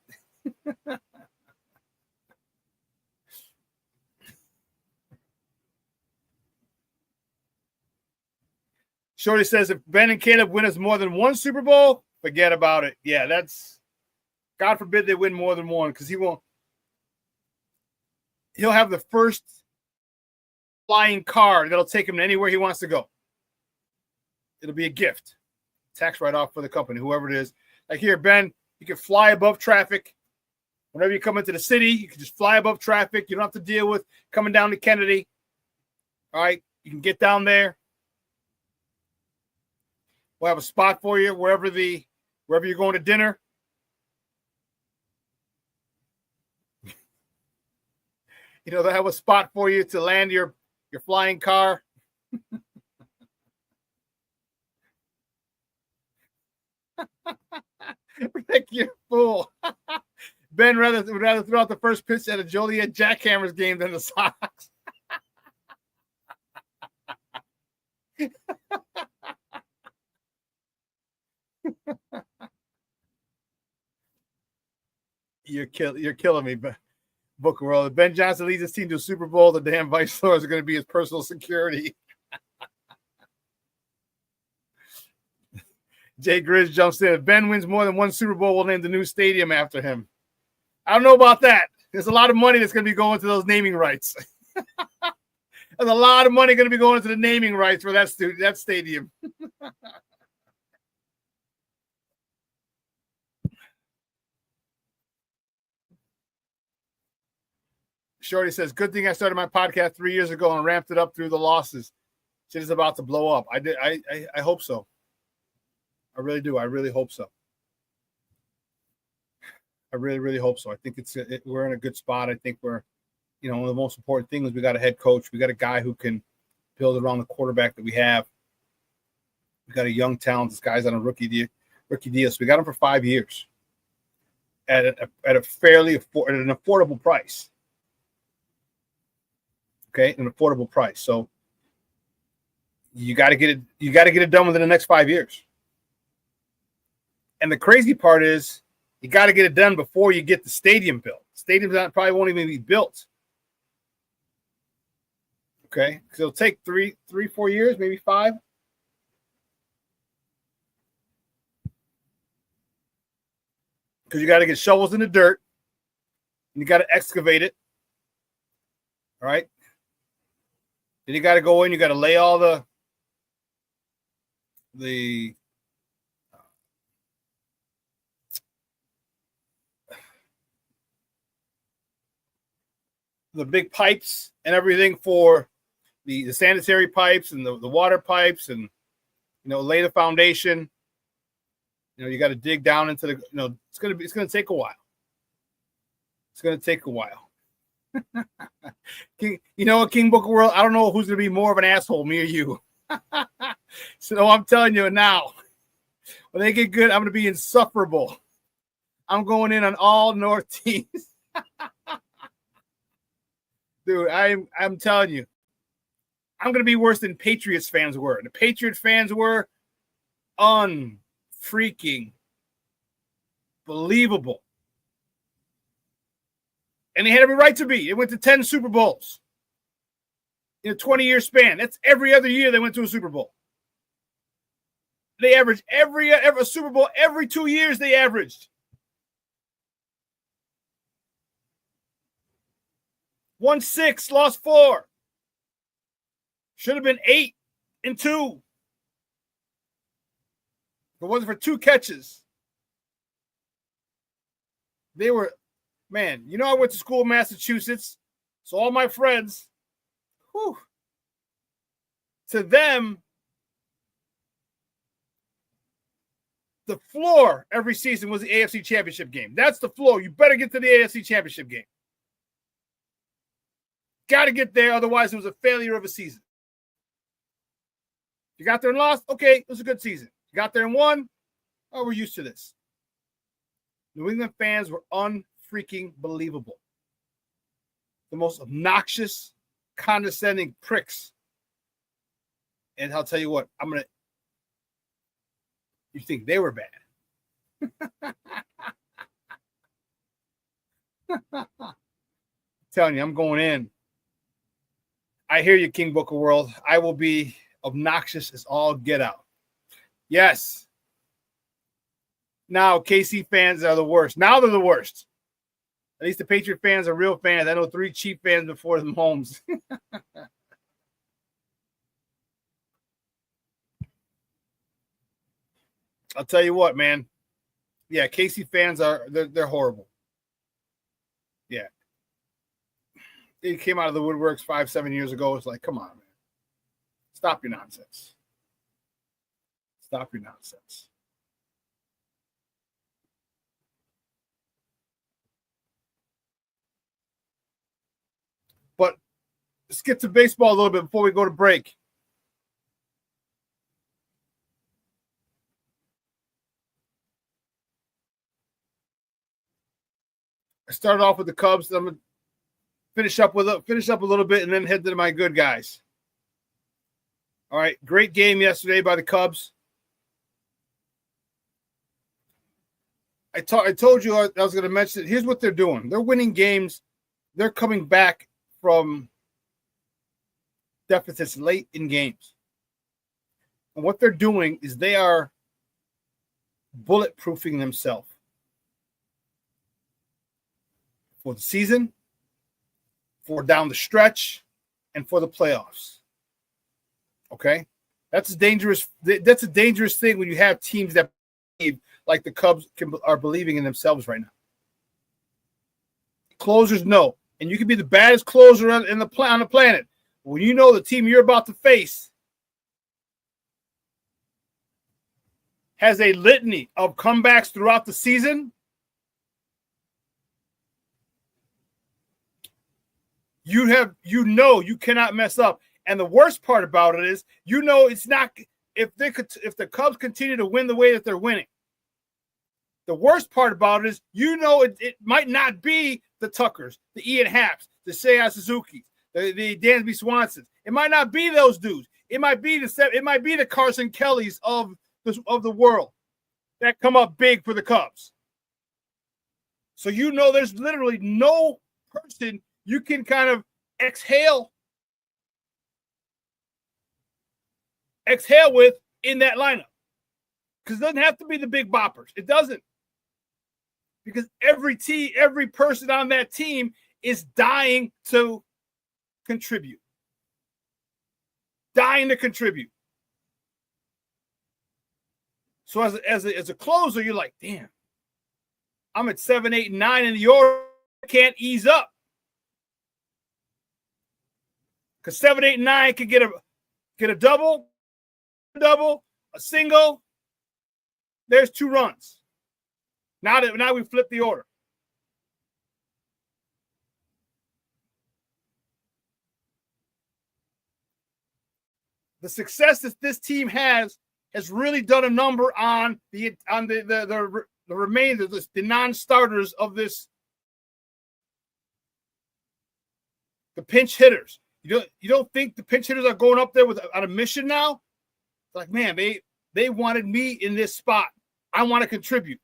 Shorty says, if Ben and Caleb win us more than one Super Bowl, forget about it. Yeah, that's, God forbid they win more than one, because he'll have the first flying car that'll take him to anywhere he wants to go. It'll be a gift. Tax write-off for the company, whoever it is. Like here, Ben, you can fly above traffic. Whenever you come into the city, you can just fly above traffic. You don't have to deal with coming down to Kennedy. All right, you can get down there. We'll have a spot for you wherever you're going to dinner. They'll have a spot for you to land your flying car. Like you fool. Ben would rather throw out the first pitch at a Joliet Jackhammers game than the Sox. You're killing me, Booker World. If Ben Johnson leads his team to a Super Bowl, the damn vice lords are going to be his personal security. Jay Grizz jumps in. If Ben wins more than one Super Bowl, we'll name the new stadium after him. I don't know about that. There's a lot of money that's going to be going to those naming rights. There's a lot of money going to be going into the naming rights for that stadium. Shorty says, good thing I started my podcast 3 years ago and ramped it up through the losses. Shit is about to blow up. I hope so. I really do. I really hope so. I really, really hope so. I think we're in a good spot. I think we're, one of the most important things is we got a head coach. We got a guy who can build around the quarterback that we have. We got a young talent. This guy's on a rookie deal. So we got him for 5 years at a fairly an affordable price. Okay, an affordable price. So you got to get it. You got to get it done within the next 5 years. And the crazy part is, you got to get it done before you get the stadium built. Stadium's probably won't even be built. Okay, because it'll take 4 years, maybe 5. Because you got to get shovels in the dirt, and you got to excavate it. All right. Then you got to go in. You got to lay all the big pipes and everything for the sanitary pipes and the water pipes, and lay the foundation. You got to dig down into the it's going to take a while. It's going to take a while. King Booker World, I don't know who's going to be more of an asshole, me or you. So I'm telling you now, when they get good, I'm going to be insufferable. I'm going in on all North teams. Dude, I'm telling you, I'm going to be worse than Patriots fans were. The Patriot fans were unfreaking believable. And they had every right to be. They went to 10 Super Bowls in a 20-year span. That's every other year they went to a Super Bowl. They averaged every Super Bowl every 2 years. They averaged. Won 6, lost 4. Should have been 8-2. If it wasn't for 2 catches. They were, man, I went to school in Massachusetts. So all my friends, to them, the floor every season was the AFC Championship game. That's the floor. You better get to the AFC Championship game. Got to get there, otherwise it was a failure of a season. You got there and lost? Okay, it was a good season. You got there and won? Oh, we're used to this. New England fans were unfreaking believable. The most obnoxious, condescending pricks. And I'll tell you what, you think they were bad. I'm telling you, I'm going in. I hear you, King Booker World. I will be obnoxious as all get out. Yes. Now, KC fans are the worst. Now they're the worst. At least the Patriot fans are real fans. I know 3 cheap fans before them homes. I'll tell you what, man. Yeah, KC fans they're horrible. Yeah. They came out of the woodworks 5-7 years ago. It's like, come on, man. Stop your nonsense. Stop your nonsense. But let's get to baseball a little bit before we go to break. I started off with the Cubs. I'm gonna finish up a little bit and then head to my good guys. All right, great game yesterday by the Cubs. I told you I was going to mention it. Here's what they're doing. They're winning games. They're coming back from deficits late in games. And what they're doing is they are bulletproofing themselves for the season, for down the stretch, and for the playoffs. Okay? That's a dangerous thing when you have teams that believe like the Cubs are believing in themselves right now. Closers know. And you can be the baddest closer on the planet. When you know the team you're about to face has a litany of comebacks throughout the season, you cannot mess up. And the worst part about it is, it's not if the Cubs continue to win the way that they're winning. The worst part about it is, it might not be the Tuckers, the Ian Happs, the Seiya Suzuki, the Dansby Swansons. It might not be those dudes. It might be the Carson Kellys of the world that come up big for the Cubs. So there's literally no person you can kind of exhale with in that lineup. Because it doesn't have to be the big boppers. It doesn't. Because every person on that team is dying to contribute. Dying to contribute. So as a closer, you're like, damn, I'm at 7, 8, and 9 in the order. I can't ease up. Because 7, 8, and 9 can get a double, a single. There's 2 runs. Now we flip the order. The success that this team has really done a number on the remainder, the non-starters of this. The pinch hitters. You don't think the pinch hitters are going up there on a mission now? It's like, man, they wanted me in this spot. I want to contribute.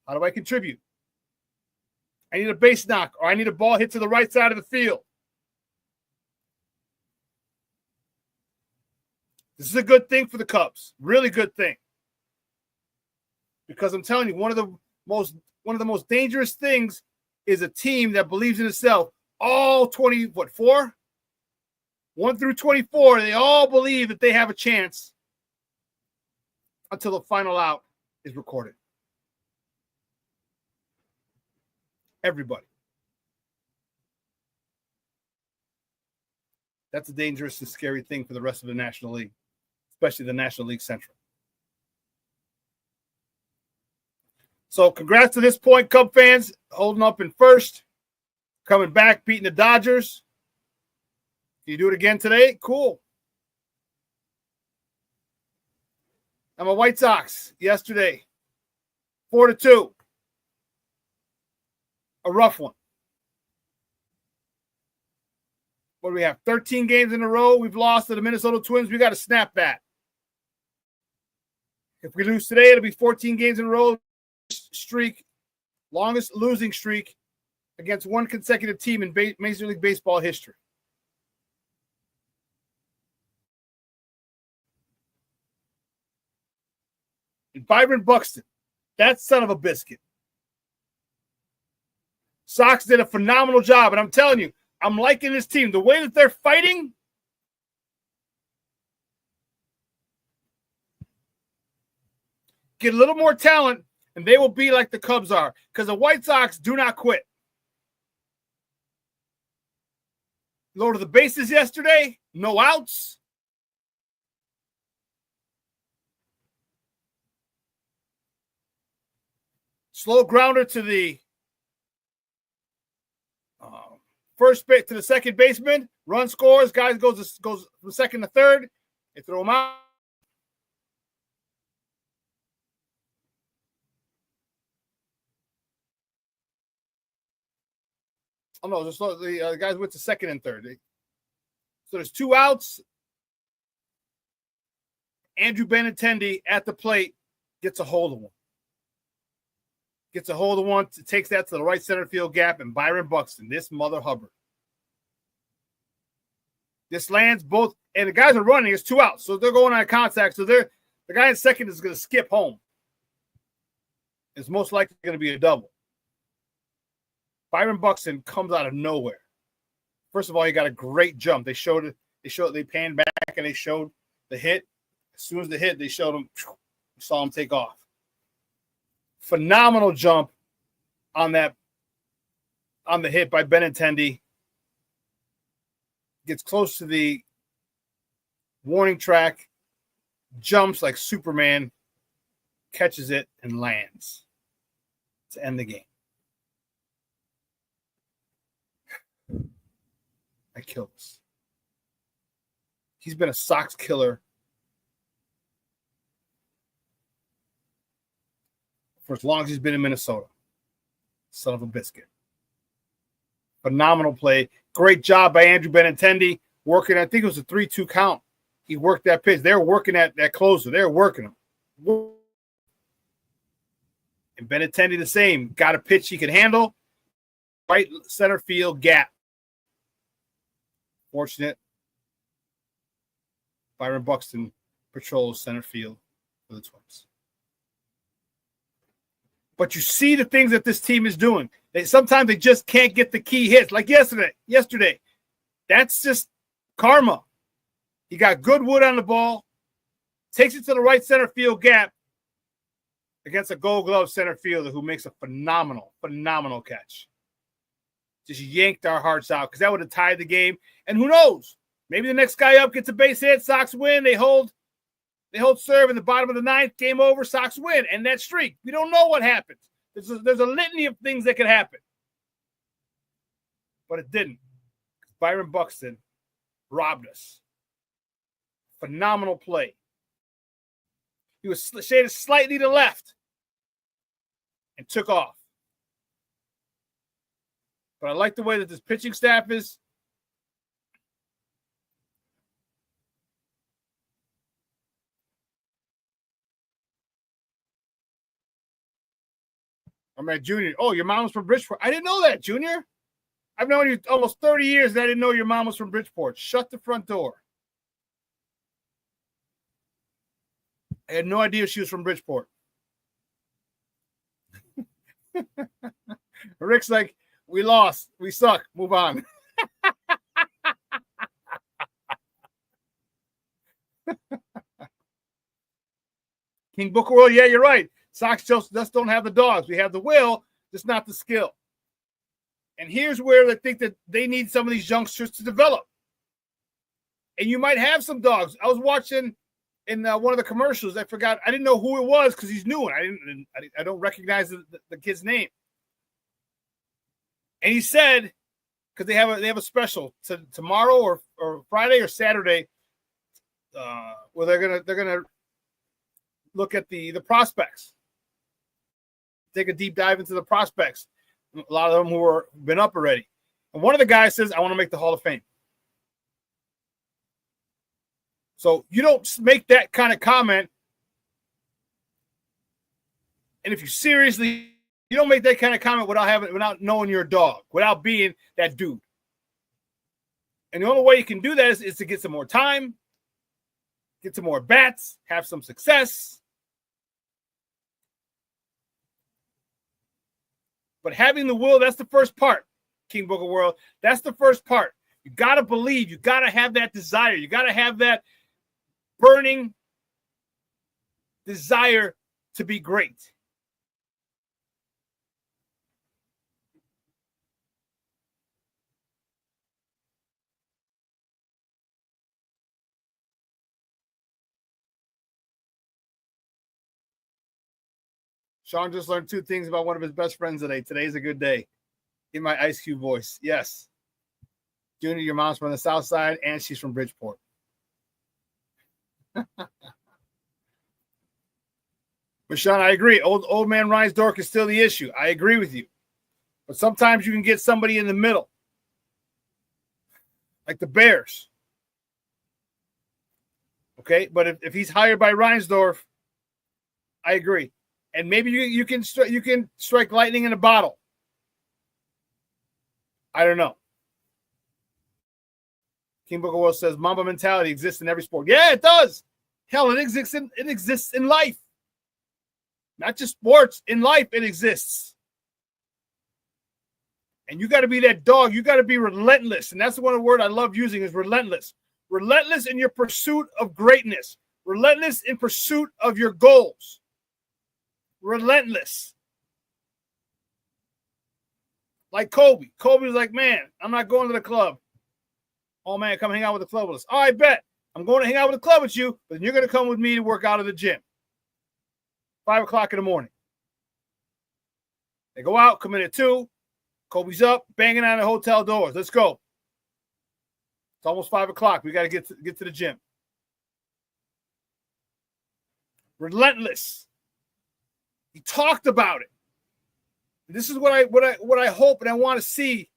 How do I contribute? I need a base knock, or I need a ball hit to the right side of the field. This is a good thing for the Cubs. Really good thing. Because I'm telling you, one of the most dangerous things is a team that believes in itself. All 4? 1 through 24, they all believe that they have a chance until the final out is recorded. Everybody. That's a dangerous and scary thing for the rest of the National League, especially the National League Central. So congrats to this point, Cub fans, holding up in first, coming back, beating the Dodgers. Can you do it again today? Cool. I'm a White Sox yesterday. 4-2. A rough one. What do we have? 13 games in a row. We've lost to the Minnesota Twins. We got to snap that. If we lose today, it'll be 14 games in a row streak, longest losing streak against one consecutive team in Major League Baseball history. And Byron Buxton, that son of a biscuit. Sox did a phenomenal job, and I'm telling you, I'm liking this team. The way that they're fighting, get a little more talent, and they will be like the Cubs are, because the White Sox do not quit. Loaded the bases yesterday, no outs. Slow grounder to the first base to the second baseman. Run scores. Guys goes from second to third. They throw him out. Oh no, the guys went to second and third. So there's 2 outs. Andrew Benintendi at the plate gets a hold of one. Gets a hold of one, takes that to the right center field gap, and Byron Buxton, this mother Hubbard. This lands both, and the guys are running. It's 2 outs, so they're going on contact. So the guy in second is going to skip home. It's most likely going to be a double. Byron Buxton comes out of nowhere. First of all, he got a great jump. They showed it. They panned back and they showed the hit. As soon as the hit, they showed him. Saw him take off. Phenomenal jump on the hit by Benintendi. Gets close to the warning track, jumps like Superman, catches it, and lands to end the game. I killed this. He's been a Sox killer for as long as he's been in Minnesota. Son of a biscuit. Phenomenal play. Great job by Andrew Benintendi working. I think it was a 3-2 count. He worked that pitch. They were working that closer. They were working him. And Benintendi the same. Got a pitch he could handle. Right center field gap. Fortunate. Byron Buxton patrols center field for the Twins. But you see the things that this team is doing. Sometimes they just can't get the key hits. Like yesterday. That's just karma. He got good wood on the ball. Takes it to the right center field gap against a Gold Glove center fielder who makes a phenomenal catch. Just yanked our hearts out because that would have tied the game. And who knows? Maybe the next guy up gets a base hit. Sox win. They hold serve in the bottom of the 9th. Game over. Sox win. And that streak. We don't know what happens. There's a litany of things that could happen. But it didn't. Byron Buxton robbed us. Phenomenal play. He was shaded slightly to left and took off. But I like the way that this pitching staff is. I'm at Junior. Oh, your mom was from Bridgeport. I didn't know that, Junior. I've known you almost 30 years and I didn't know your mom was from Bridgeport. Shut the front door. I had no idea she was from Bridgeport. Rick's like, we lost. We suck. Move on. King Booker World, yeah, you're right. Sox just don't have the dogs. We have the will, just not the skill. And here's where I think that they need some of these youngsters to develop. And you might have some dogs. I was watching in one of the commercials. I forgot. I didn't know who it was because he's new, and I don't recognize the kid's name. And he said, because they have a special tomorrow or Friday or Saturday, where they're gonna look at the prospects. Take a deep dive into the prospects. A lot of them who are been up already. And one of the guys says, I want to make the Hall of Fame. So you don't make that kind of comment. And if you seriously, you don't make that kind of comment without knowing you're a dog, without being that dude. And the only way you can do that is to get some more time, get some more bats, have some success. But having the will, that's the first part, King Booker World. That's the first part. You got to believe. You got to have that desire. You got to have that burning desire to be great. Shawn just learned 2 things about one of his best friends today. Today's a good day. In my Ice Cube voice. Yes. Junior, your mom's from the South Side, and she's from Bridgeport. But Shawn, I agree. Old man Reinsdorf is still the issue. I agree with you. But sometimes you can get somebody in the middle. Like the Bears. Okay? But if he's hired by Reinsdorf, I agree. And maybe you can strike lightning in a bottle. I don't know. King Booker World says Mamba mentality exists in every sport. Yeah, it does. Hell, it exists in life. Not just sports. In life, it exists. And you got to be that dog. You got to be relentless. And that's the one word I love using is relentless. Relentless in your pursuit of greatness. Relentless in pursuit of your goals. Relentless. Like Kobe. Kobe was like, man, I'm not going to the club. Oh, man, come hang out with the club with us. Oh, I bet. I'm going to hang out with the club with you, but then you're going to come with me to work out of the gym. 5 o'clock in the morning. They go out, come in at 2. Kobe's up, banging on the hotel doors. Let's go. It's almost 5 o'clock. We got to get to the gym. Relentless. He talked about it. This is what I hope and I want to see,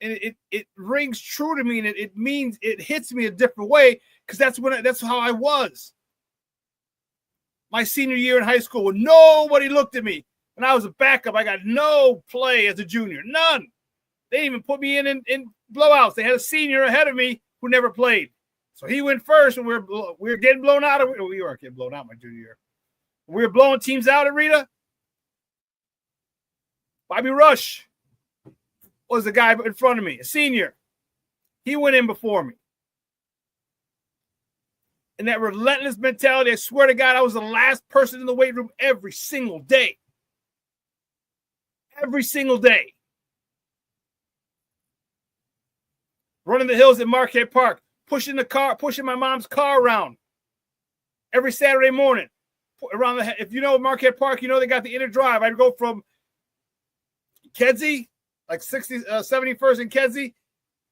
and it rings true to me, and it means it hits me a different way because that's how I was. My senior year in high school, when nobody looked at me, when I was a backup, I got no play as a junior, none. They didn't even put me in blowouts. They had a senior ahead of me who never played, so he went first, and we were getting blown out. We weren't getting blown out my junior year. We were blowing teams out at Rita. Bobby Rush was the guy in front of me, a senior. He went in before me. And that relentless mentality, I swear to God, I was the last person in the weight room every single day. Every single day. Running the hills at Marquette Park, pushing my mom's car around every Saturday morning. If you know Marquette Park, you know they got the inner drive. I'd go from Kedzie, like 71st and Kedzie,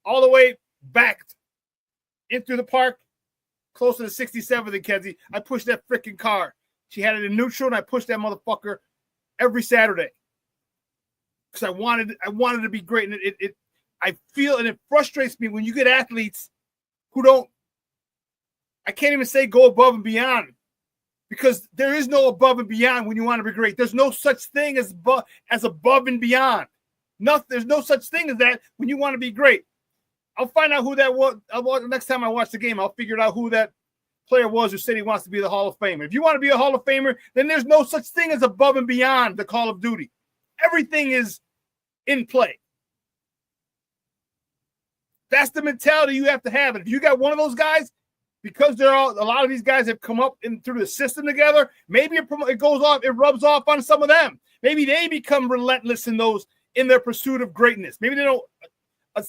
all the way back into the park, close to the 67th and Kedzie. I pushed that freaking car. She had it in neutral, and I pushed that motherfucker every Saturday because I wanted to be great. And I feel, and it frustrates me when you get athletes who don't. I can't even say go above and beyond. Because there is no above and beyond when you want to be great. There's no such thing as above and beyond. There's no such thing as that when you want to be great. I'll find out who that was. Next time I watch the game, I'll figure out who that player was who said he wants to be the Hall of Famer. If you want to be a Hall of Famer, then there's no such thing as above and beyond the Call of Duty. Everything is in play. That's the mentality you have to have. And if you got one of those guys, because a lot of these guys have come up through the system together, maybe it goes off, it rubs off on some of them. Maybe they become relentless in their pursuit of greatness. Maybe they don't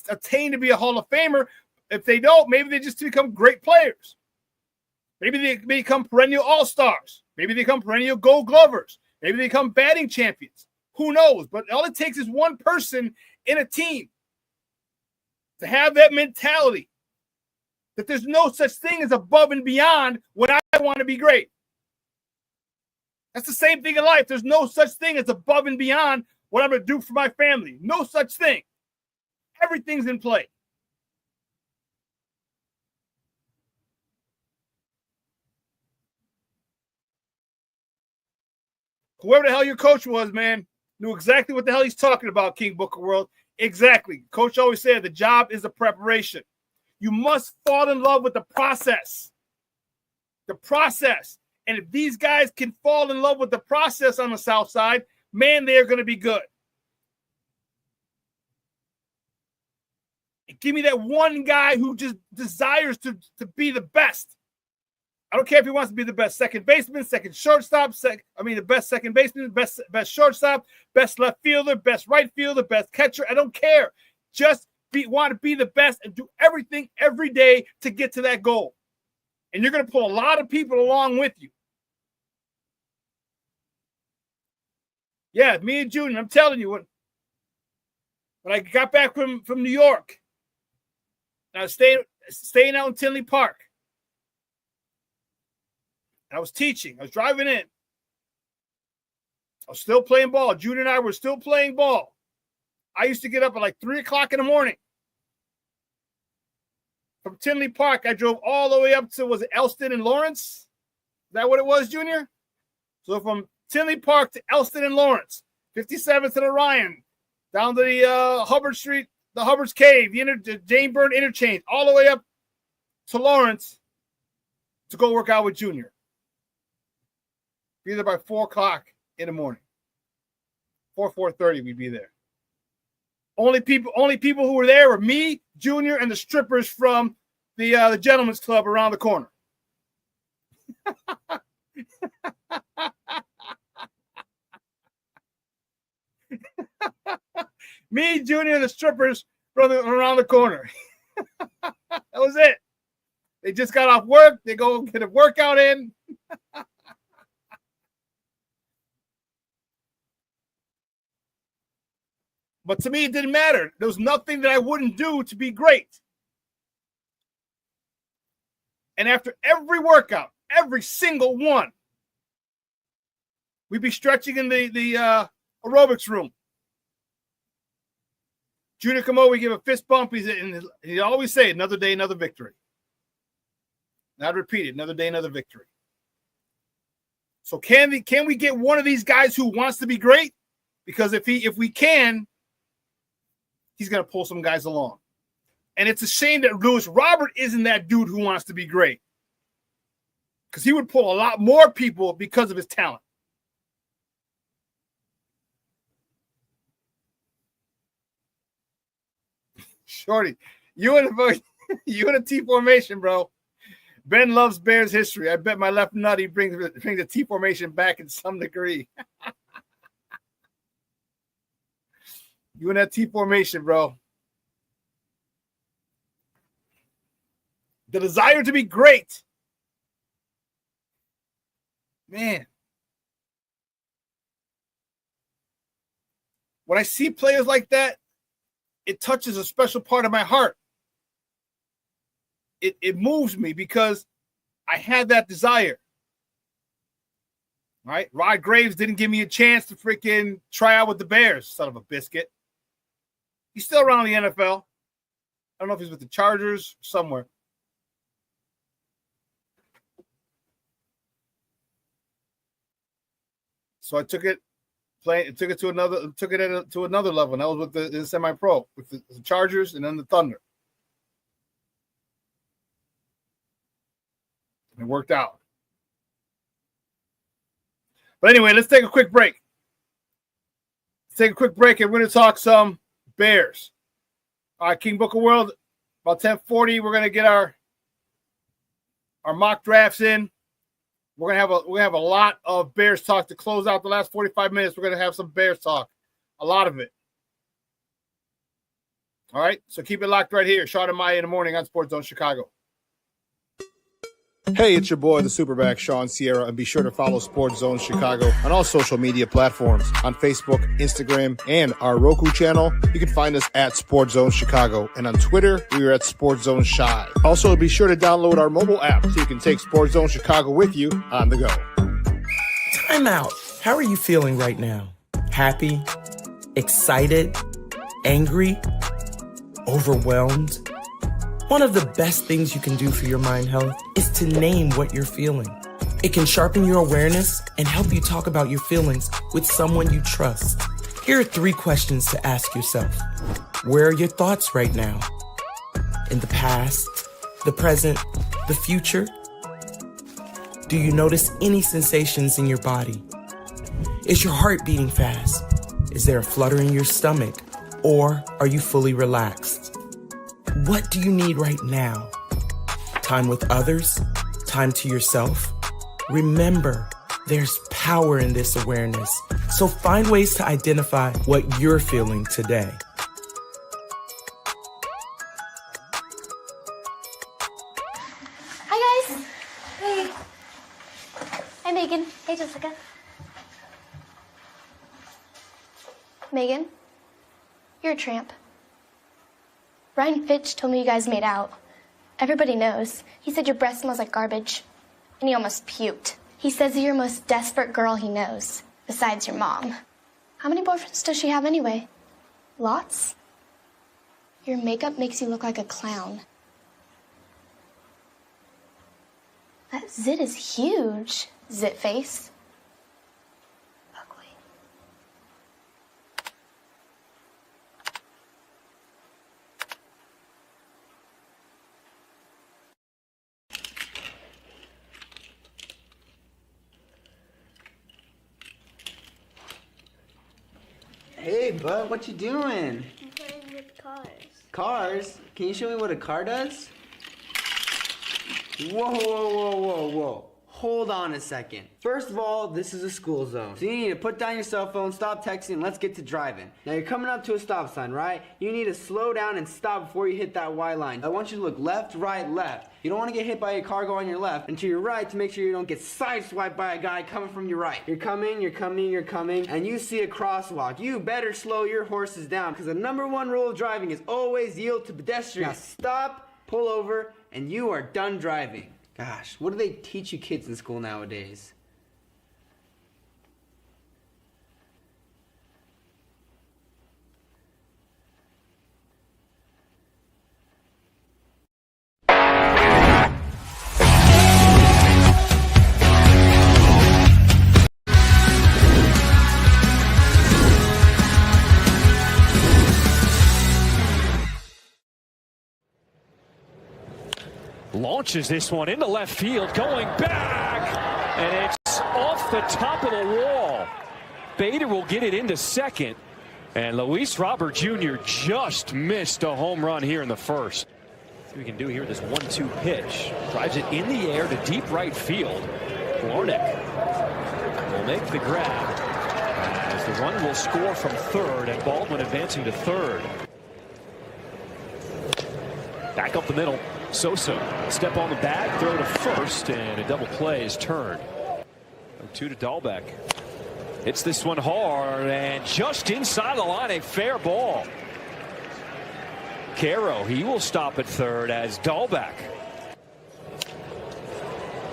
attain to be a Hall of Famer. If they don't, maybe they just become great players. Maybe they become perennial all-stars. Maybe they become perennial gold glovers. Maybe they become batting champions. Who knows? But all it takes is one person in a team to have that mentality that there's no such thing as above and beyond when I want to be great. That's the same thing in life. There's no such thing as above and beyond what I'm going to do for my family. No such thing. Everything's in play. Whoever the hell your coach was, man, knew exactly what the hell he's talking about, King Booker World. Exactly. Coach always said the job is the preparation. You must fall in love with the process. The process. And if these guys can fall in love with the process on the South Side, man, they're going to be good. And give me that one guy who just desires to be the best. I don't care if he wants to be the best second baseman, second shortstop, the best second baseman, best shortstop, best left fielder, best right fielder, best catcher. I don't care. Just want to be the best and do everything every day to get to that goal. And you're going to pull a lot of people along with you. Yeah, me and Junior, I'm telling you, when I got back from New York, I was staying out in Tinley Park. I was teaching. I was driving in. I was still playing ball. Junior and I were still playing ball. I used to get up at like 3 o'clock in the morning. From Tinley Park, I drove all the way up to, was it Elston and Lawrence? Is that what it was, Junior? So from Tinley Park to Elston and Lawrence, 57th to the Ryan, down to the Hubbard Street, the Hubbard's Cave, the Jane Byrne Interchange, all the way up to Lawrence to go work out with Junior. Be there by 4 o'clock in the morning. 4:30, we'd be there. Only people who were there were me, Junior, and the strippers from the Gentleman's Club around the corner. Me, Junior, and the strippers from around the corner. That was it. They just got off work. They go get a workout in. But to me, it didn't matter. There was nothing that I wouldn't do to be great. And after every workout, every single one, we'd be stretching in the aerobics room. Junior come over, we give a fist bump. He'd always say, another day, another victory. And I'd repeat it, another day, another victory. So can we get one of these guys who wants to be great? Because if we can, he's going to pull some guys along. And it's a shame that Lewis Robert isn't that dude who wants to be great. Because he would pull a lot more people because of his talent. Shorty, you in a T formation, bro. Ben loves Bears history. I bet my left nutty brings the T formation back in some degree. You in that T formation, bro. The desire to be great. Man. When I see players like that, it touches a special part of my heart. It moves me because I had that desire. Right? Rod Graves didn't give me a chance to freaking try out with the Bears, son of a biscuit. He's still around the NFL. I don't know if he's with the Chargers somewhere. So I took it to another level. And that was with the semi-pro, with the Chargers and then the Thunder. And it worked out. But anyway, let's take a quick break. And we're going to talk some Bears. All right, King Booker World, about 10:40, we're going to get our mock drafts in. We're going to have a lot of Bears talk to close out the last 45 minutes. We're going to have some Bears talk, a lot of it. All right, so keep it locked right here. Shawn and Maya in the morning on Sports Zone Chicago. Hey, it's your boy, the SuperBack, Shawn Sierra, and be sure to follow Sports Zone Chicago on all social media platforms, on Facebook, Instagram, and our Roku channel. You can find us at Sports Zone Chicago, and on Twitter, we are at Sports Zone Shy. Also, be sure to download our mobile app so you can take Sports Zone Chicago with you on the go. Time out. How are you feeling right now? Happy? Excited? Angry? Overwhelmed? One of the best things you can do for your mind health is to name what you're feeling. It can sharpen your awareness and help you talk about your feelings with someone you trust. Here are 3 questions to ask yourself. Where are your thoughts right now? In the past, the present, the future? Do you notice any sensations in your body? Is your heart beating fast? Is there a flutter in your stomach? Or are you fully relaxed? What do you need right now? Time with others? Time to yourself? Remember, there's power in this awareness. So find ways to identify what you're feeling today. Hi, guys. Hey. Hi, Megan. Hey, Jessica. Megan, you're a tramp. Ryan Fitch told me you guys made out. Everybody knows. He said your breath smells like garbage. And he almost puked. He says you're the most desperate girl he knows, besides your mom. How many boyfriends does she have anyway? Lots? Your makeup makes you look like a clown. That zit is huge, zit face. Ugly. Hey, bud, what you doing? I'm playing with cars. Cars? Can you show me what a car does? Whoa, whoa, whoa, whoa, whoa. Hold on a second. First of all, this is a school zone. So you need to put down your cell phone, stop texting, and let's get to driving. Now you're coming up to a stop sign, right? You need to slow down and stop before you hit that Y line. I want you to look left, right, left. You don't want to get hit by a car going on your left and to your right to make sure you don't get sideswiped by a guy coming from your right. You're coming, and you see a crosswalk. You better slow your horses down because the #1 rule of driving is always yield to pedestrians. Now stop, pull over, and you are done driving. Gosh, what do they teach you kids in school nowadays? Launches this one into left field, going back, and it's off the top of the wall. Bader will get it into second, and Luis Robert Jr. just missed a home run here in the first. See what we can do here, this 1-2 pitch. Drives it in the air to deep right field. Warnick will make the grab, as the run will score from third, and Baldwin advancing to third. Back up the middle. Sosa, step on the bag, throw to first, and a double play is turned. 2 to Dahlbeck. Hits this one hard, and just inside the line, a fair ball. Caro, he will stop at third as Dahlbeck.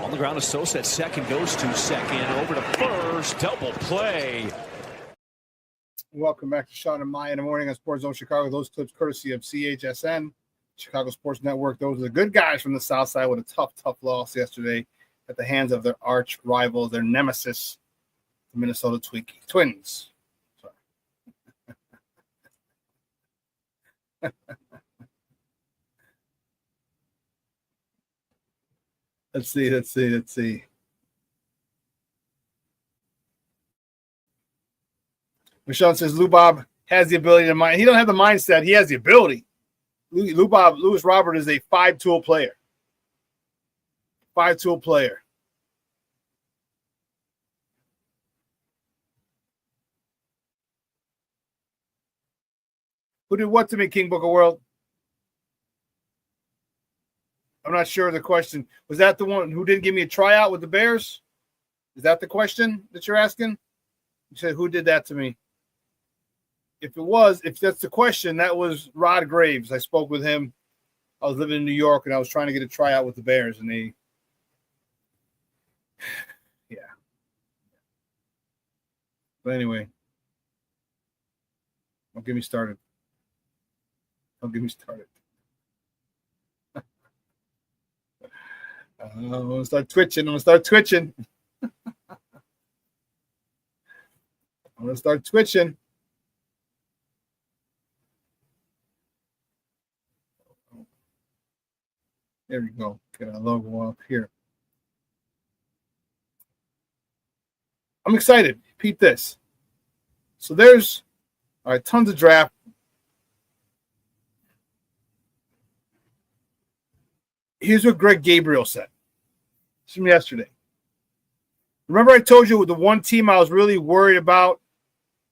On the ground to Sosa at second, goes to second, over to first, double play. Welcome back to Shawn and Maya in the morning on Sports Zone Chicago. Those clips courtesy of CHSN. Chicago Sports Network. Those are the good guys from the South Side with a tough loss yesterday at the hands of their arch rivals, their nemesis, the Minnesota Twins. Let's see. Michelle says Lou Bob has the ability to mind. He don't have the mindset. He has the ability. Luis Robert is a 5-tool player. 5-tool player. Who did what to me, King Book of World? I'm not sure of the question. Was that the one who didn't give me a tryout with the Bears? Is that the question that you're asking? You said, who did that to me? If that's the question, that was Rod Graves. I spoke with him. I was living in New York, and I was trying to get a tryout with the Bears, and But anyway, don't get me started. Don't get me started. I'm going to start twitching. I'm going to start twitching. There we go. Get our logo up here. I'm excited. Repeat this. So there's tons of draft. Here's what Greg Gabriel said. This from yesterday. Remember I told you with the one team I was really worried about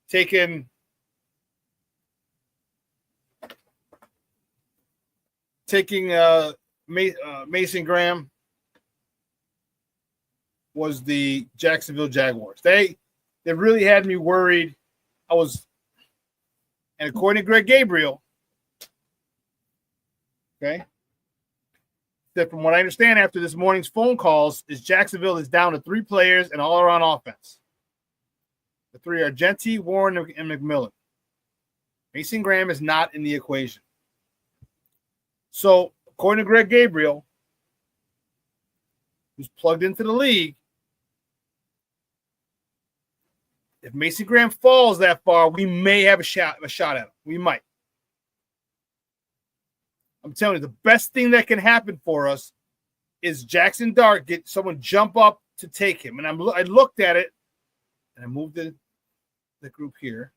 taking Mason Graham was the Jacksonville Jaguars. They really had me worried. And according to Greg Gabriel, okay, that from what I understand after this morning's phone calls is Jacksonville is down to 3 players and all around offense. The 3 are Genty, Warren, and McMillan. Mason Graham is not in the equation. So, according to Greg Gabriel, who's plugged into the league, if Mason Graham falls that far, we may have a shot at him. We might. I'm telling you, the best thing that can happen for us is Jackson Dart get someone jump up to take him. And I looked at it, and I moved the group here.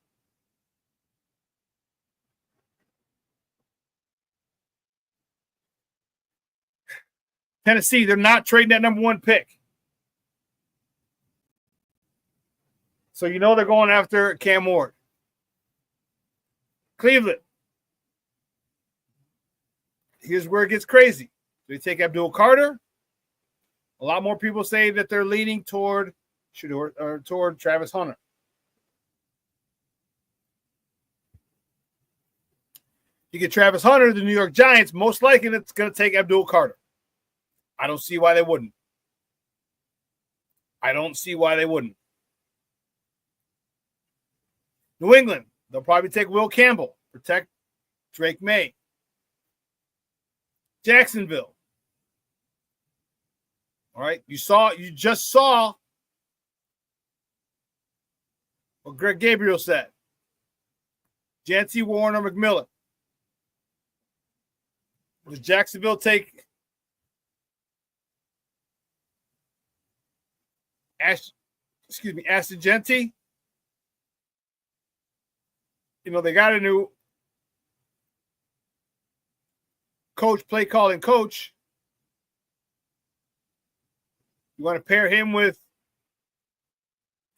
Tennessee, they're not trading that number 1 pick. So you know they're going after Cam Ward. Cleveland. Here's where it gets crazy. They take Abdul Carter. A lot more people say that they're leaning toward Travis Hunter. You get Travis Hunter, the New York Giants, most likely it's going to take Abdul Carter. I don't see why they wouldn't. New England, they'll probably take Will Campbell, protect Drake May. Jacksonville. All right, you just saw what Greg Gabriel said. Jancy, Warren, or McMillan. Does Jacksonville take Ashton Genty? You know, they got a new play calling coach. You want to pair him with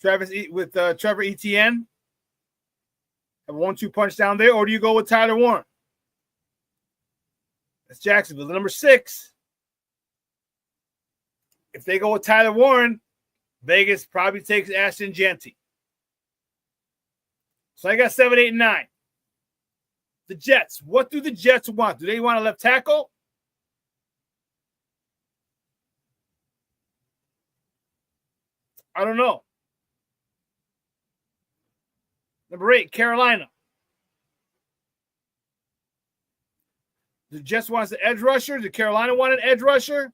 Trevor Etienne? Have a 1-2 punch down there, or do you go with Tyler Warren? That's Jacksonville. The number 6. If they go with Tyler Warren, Vegas probably takes Ashton Genty. So I got 7, 8, and 9. The Jets. What do the Jets want? Do they want a left tackle? I don't know. Number 8, Carolina. The Jets wants an edge rusher. Does Carolina want an edge rusher?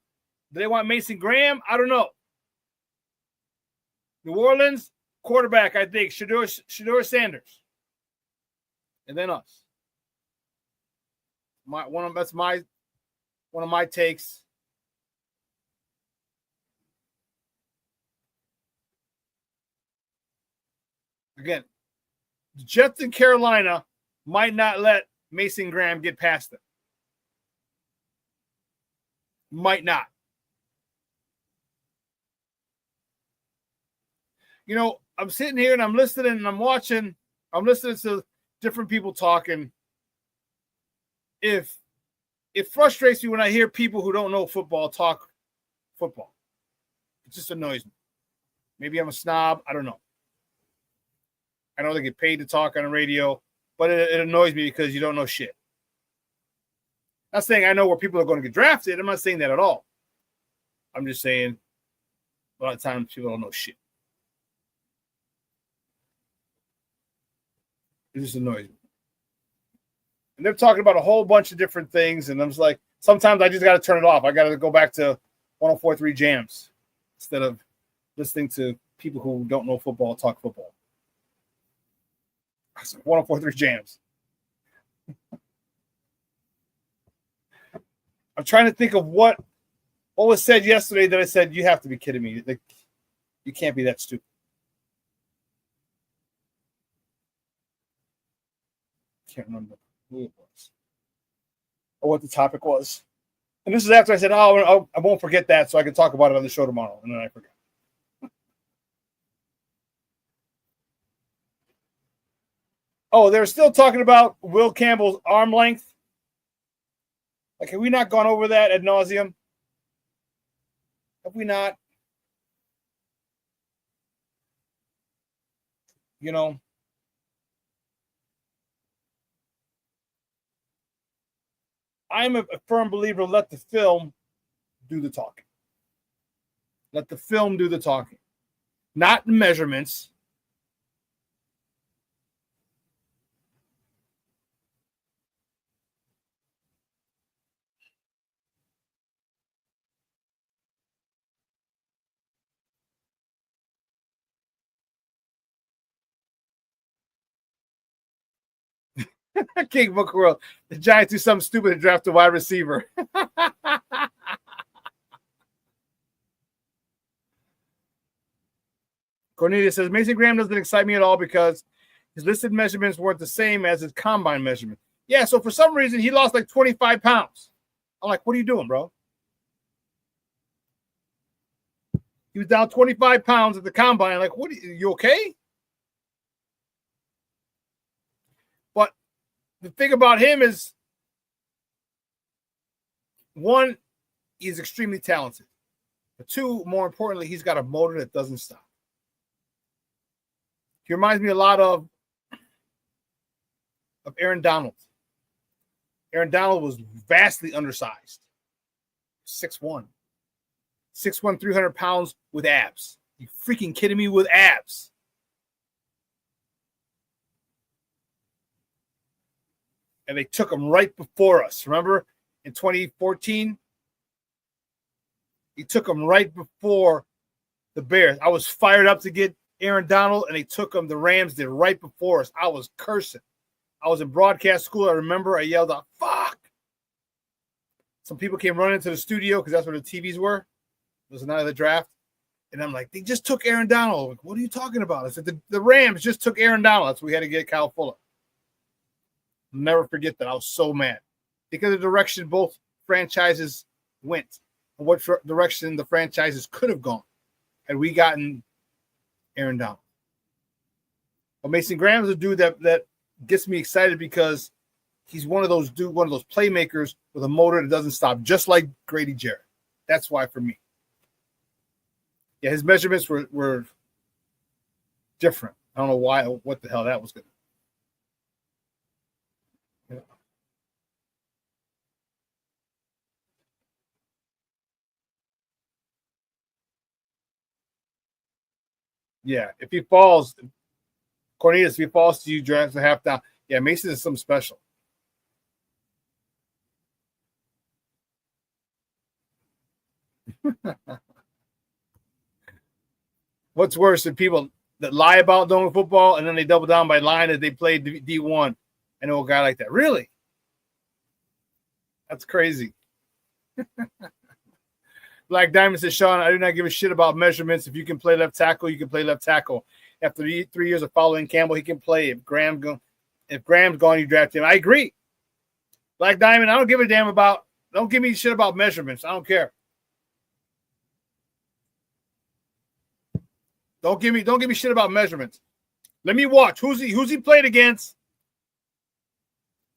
Do they want Mason Graham? I don't know. New Orleans, quarterback, I think, Shedeur Sanders. And then us. One of my takes. Again, the Jets in Carolina might not let Mason Graham get past them. Might not. You know, I'm sitting here and I'm listening and I'm listening to different people talking. It frustrates me when I hear people who don't know football talk football. It just annoys me. Maybe I'm a snob. I don't know. I know they get paid to talk on the radio, but it annoys me because you don't know shit. I'm not saying I know where people are going to get drafted. I'm not saying that at all. I'm just saying a lot of times people don't know shit. It just annoys me. And they're talking about a whole bunch of different things, and I'm just like, sometimes I just got to turn it off. I got to go back to 104.3 Jams instead of listening to people who don't know football talk football. 104.3 Jams. I'm trying to think of what was said yesterday that I said, you have to be kidding me. Like, you can't be that stupid. Can't remember who it was or what the topic was. And this is after I said, I won't forget that so I can talk about it on the show tomorrow. And then I forgot. Oh, they're still talking about Will Campbell's arm length. Like, have we not gone over that ad nauseum? Have we not? You know, I'm a firm believer, let the film do the talking. Let the film do the talking. Not the measurements. King Book World. The Giants do something stupid and draft a wide receiver. Cornelius says, Mason Graham doesn't excite me at all because his listed measurements weren't the same as his combine measurement. Yeah, so for some reason, he lost like 25 pounds. I'm like, what are you doing, bro? He was down 25 pounds at the combine. Like, what? You okay? But the thing about him is, one, he's extremely talented. But two, more importantly, he's got a motor that doesn't stop. He reminds me a lot of Aaron Donald. Aaron Donald was vastly undersized. 6'1". 6'1", 300 pounds with abs. You freaking kidding me? With abs. And they took him right before us. Remember in 2014? He took him right before the Bears. I was fired up to get Aaron Donald, and they took him. The Rams did right before us. I was cursing. I was in broadcast school. I remember I yelled out, fuck. Some people came running into the studio because that's where the TVs were. It was the night of the draft. And I'm like, they just took Aaron Donald. Like, what are you talking about? I said, the Rams just took Aaron Donald. That's why we had to get Kyle Fuller. I'll never forget that. I was so mad because of the direction both franchises went and what direction the franchises could have gone had we gotten Aaron Donald. But Mason Graham is a dude that gets me excited because he's one of those playmakers with a motor that doesn't stop, just like Grady Jarrett. That's why for me. Yeah, his measurements were different. I don't know why, what the hell that was going to. Yeah. Yeah, if he falls, Cornelius, if he falls to you, draft a half down. Yeah, Mason is something special. What's worse than people that lie about knowing football and then they double down by lying that they played D1? I know a guy like that. Really? That's crazy. Black Diamond says, Shawn, I do not give a shit about measurements. If you can play left tackle, you can play left tackle. After 3 years of following Campbell, he can play. If Graham's gone, you draft him. I agree. Black Diamond, I don't give a damn about. Don't give me shit about measurements. I don't care. Don't give me shit about measurements. Let me watch. Who's he played against?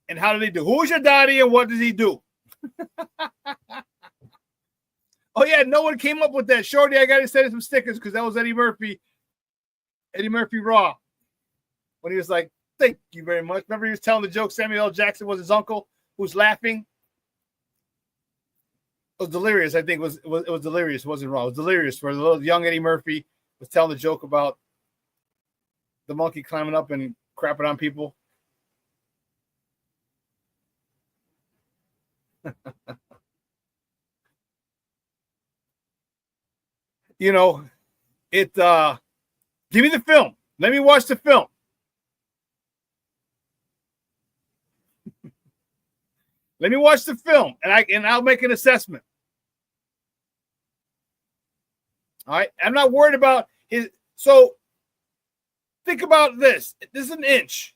And how did he do? Who's your daddy and what does he do? Oh, yeah, no one came up with that. Shorty, I got to send some stickers because that was Eddie Murphy. Eddie Murphy Raw. When he was like, thank you very much. Remember he was telling the joke Samuel L. Jackson was his uncle who was laughing? It was delirious, I think. It was delirious. It wasn't Raw. It was delirious where the little young Eddie Murphy was telling the joke about the monkey climbing up and crapping on people. You know, give me the film. Let me watch the film. Let me watch the film, and I'll make an assessment. All right, I'm not worried about his. So think about this. This is an inch.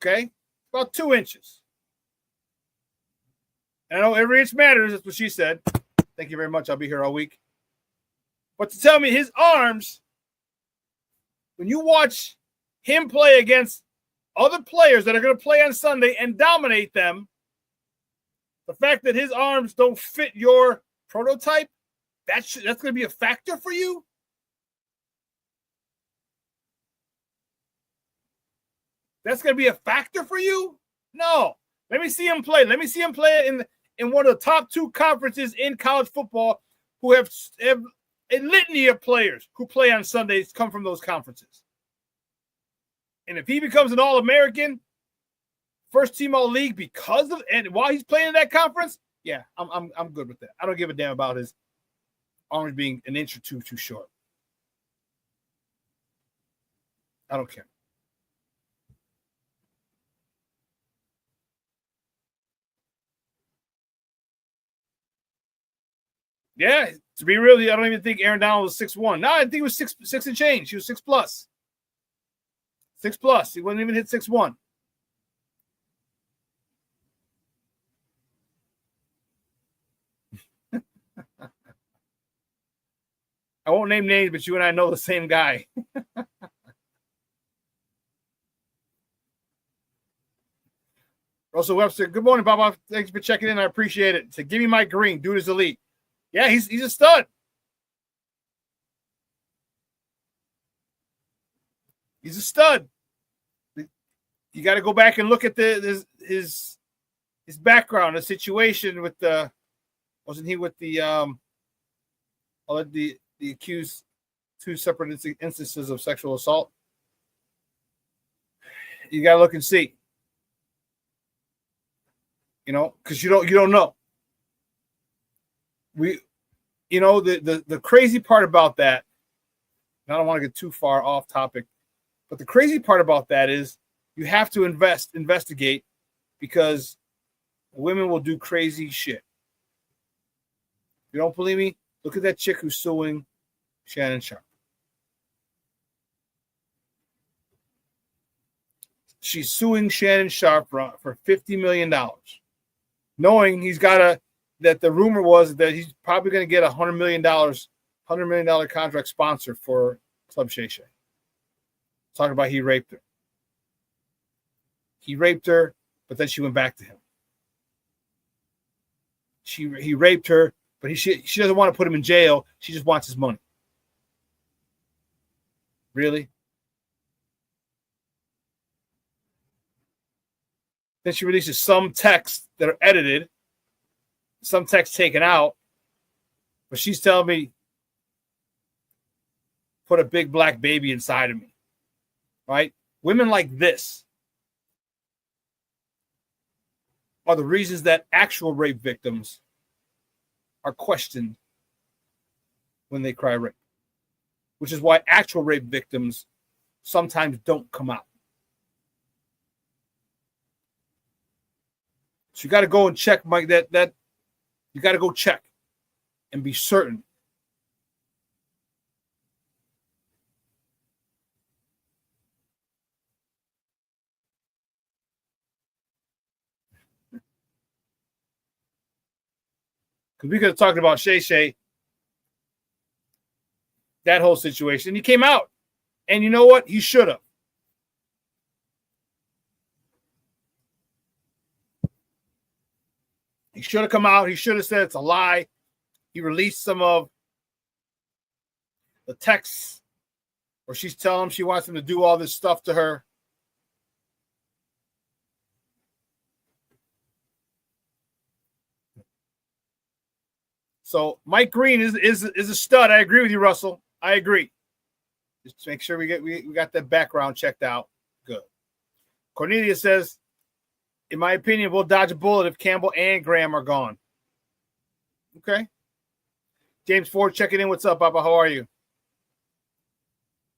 Okay, about 2 inches. And I know every inch matters. That's what she said. Thank you very much. I'll be here all week. But to tell me his arms, when you watch him play against other players that are going to play on Sunday and dominate them, the fact that his arms don't fit your prototype, that's going to be a factor for you? That's going to be a factor for you? No. Let me see him play. Let me see him play in one of the top 2 conferences in college football who have a litany of players who play on Sundays come from those conferences. And if he becomes an All-American, first team All-League because of, and while he's playing in that conference, yeah, I'm good with that. I don't give a damn about his arms being an inch or two too short. I don't care. Yeah, to be real, I don't even think Aaron Donald was 6'1". No, I think it was six and change. He was 6+. 6+. He wouldn't even hit 6'1". I won't name names, but you and I know the same guy. Russell Webster, good morning, Bob. Thanks for checking in. I appreciate it. So give me my green. Dude is elite. Yeah, he's a stud. He's a stud. You got to go back and look at his background, the situation with wasn't he with the accused 2 separate instances of sexual assault? You got to look and see. You know, because you don't know. The crazy part about that, and I don't want to get too far off topic, but the crazy part about that is you have to investigate, because women will do crazy shit. You don't believe me? Look at that chick who's suing Shannon Sharpe. She's suing Shannon Sharpe for $50 million, knowing that the rumor was that he's probably going to get $100 million contract sponsor for Club Shay Shay. Talking about he raped her. He raped her, but then she went back to him. He raped her, but she doesn't want to put him in jail. She just wants his money. Really? Then she releases some texts that are edited, some texts taken out, but she's telling me, put a big black baby inside of me. Right? Women like this are the reasons that actual rape victims are questioned when they cry rape, which is why actual rape victims sometimes don't come out. So you got to go and check, Mike, that you got to go check and be certain. Because we could have talked about Shay Shay, that whole situation. He came out. And you know what? He should have. He should have come out. He should have said it's a lie. He released some of the texts where she's telling him she wants him to do all this stuff to her. So Mike Green is a stud. I agree with you, Russell. I agree. Just make sure we got that background checked out. Good. Cornelia says, in my opinion, we'll dodge a bullet if Campbell and Graham are gone. Okay. James Ford checking in. What's up, Papa? How are you?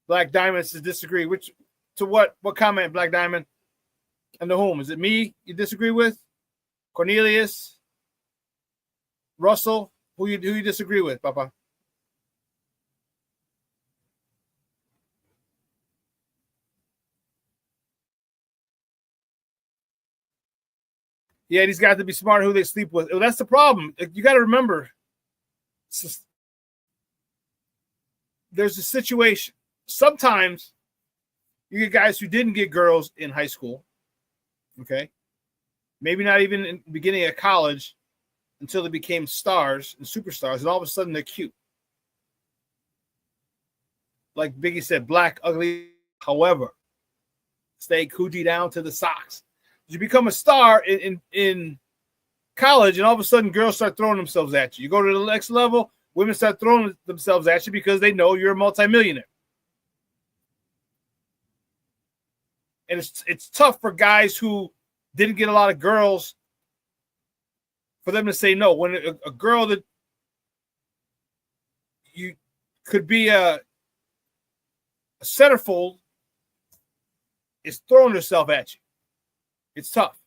Black Diamond says disagree. To what comment, Black Diamond? And to whom? Is it me you disagree with? Cornelius? Russell? Who you disagree with, Papa? Yeah, these guys to be smart who they sleep with. Well, that's the problem. You got to remember, there's a situation. Sometimes you get guys who didn't get girls in high school, okay? Maybe not even in the beginning of college until they became stars and superstars, and all of a sudden they're cute. Like Biggie said, black, ugly, however, stay coochie down to the socks. You become a star in college, and all of a sudden girls start throwing themselves at you. You go to the next level, women start throwing themselves at you because they know you're a multimillionaire. And it's tough for guys who didn't get a lot of girls for them to say no. When a girl that you could be a centerfold is throwing herself at you, it's tough.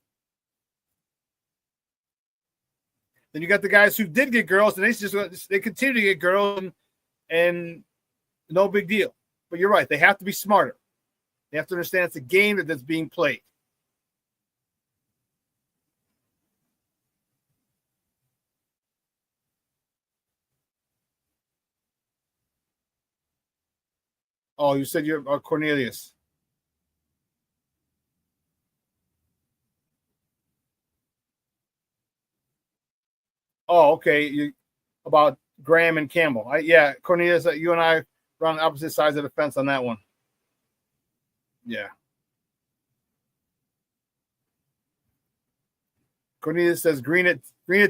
Then you got the guys who did get girls, and they continue to get girls, and no big deal. But you're right; they have to be smarter. They have to understand it's a game that's being played. Oh, you said you're Cornelius. Oh, okay. About Graham and Campbell. Yeah, Cornelius, you and I are on opposite sides of the fence on that one. Yeah. Cornelius says Green at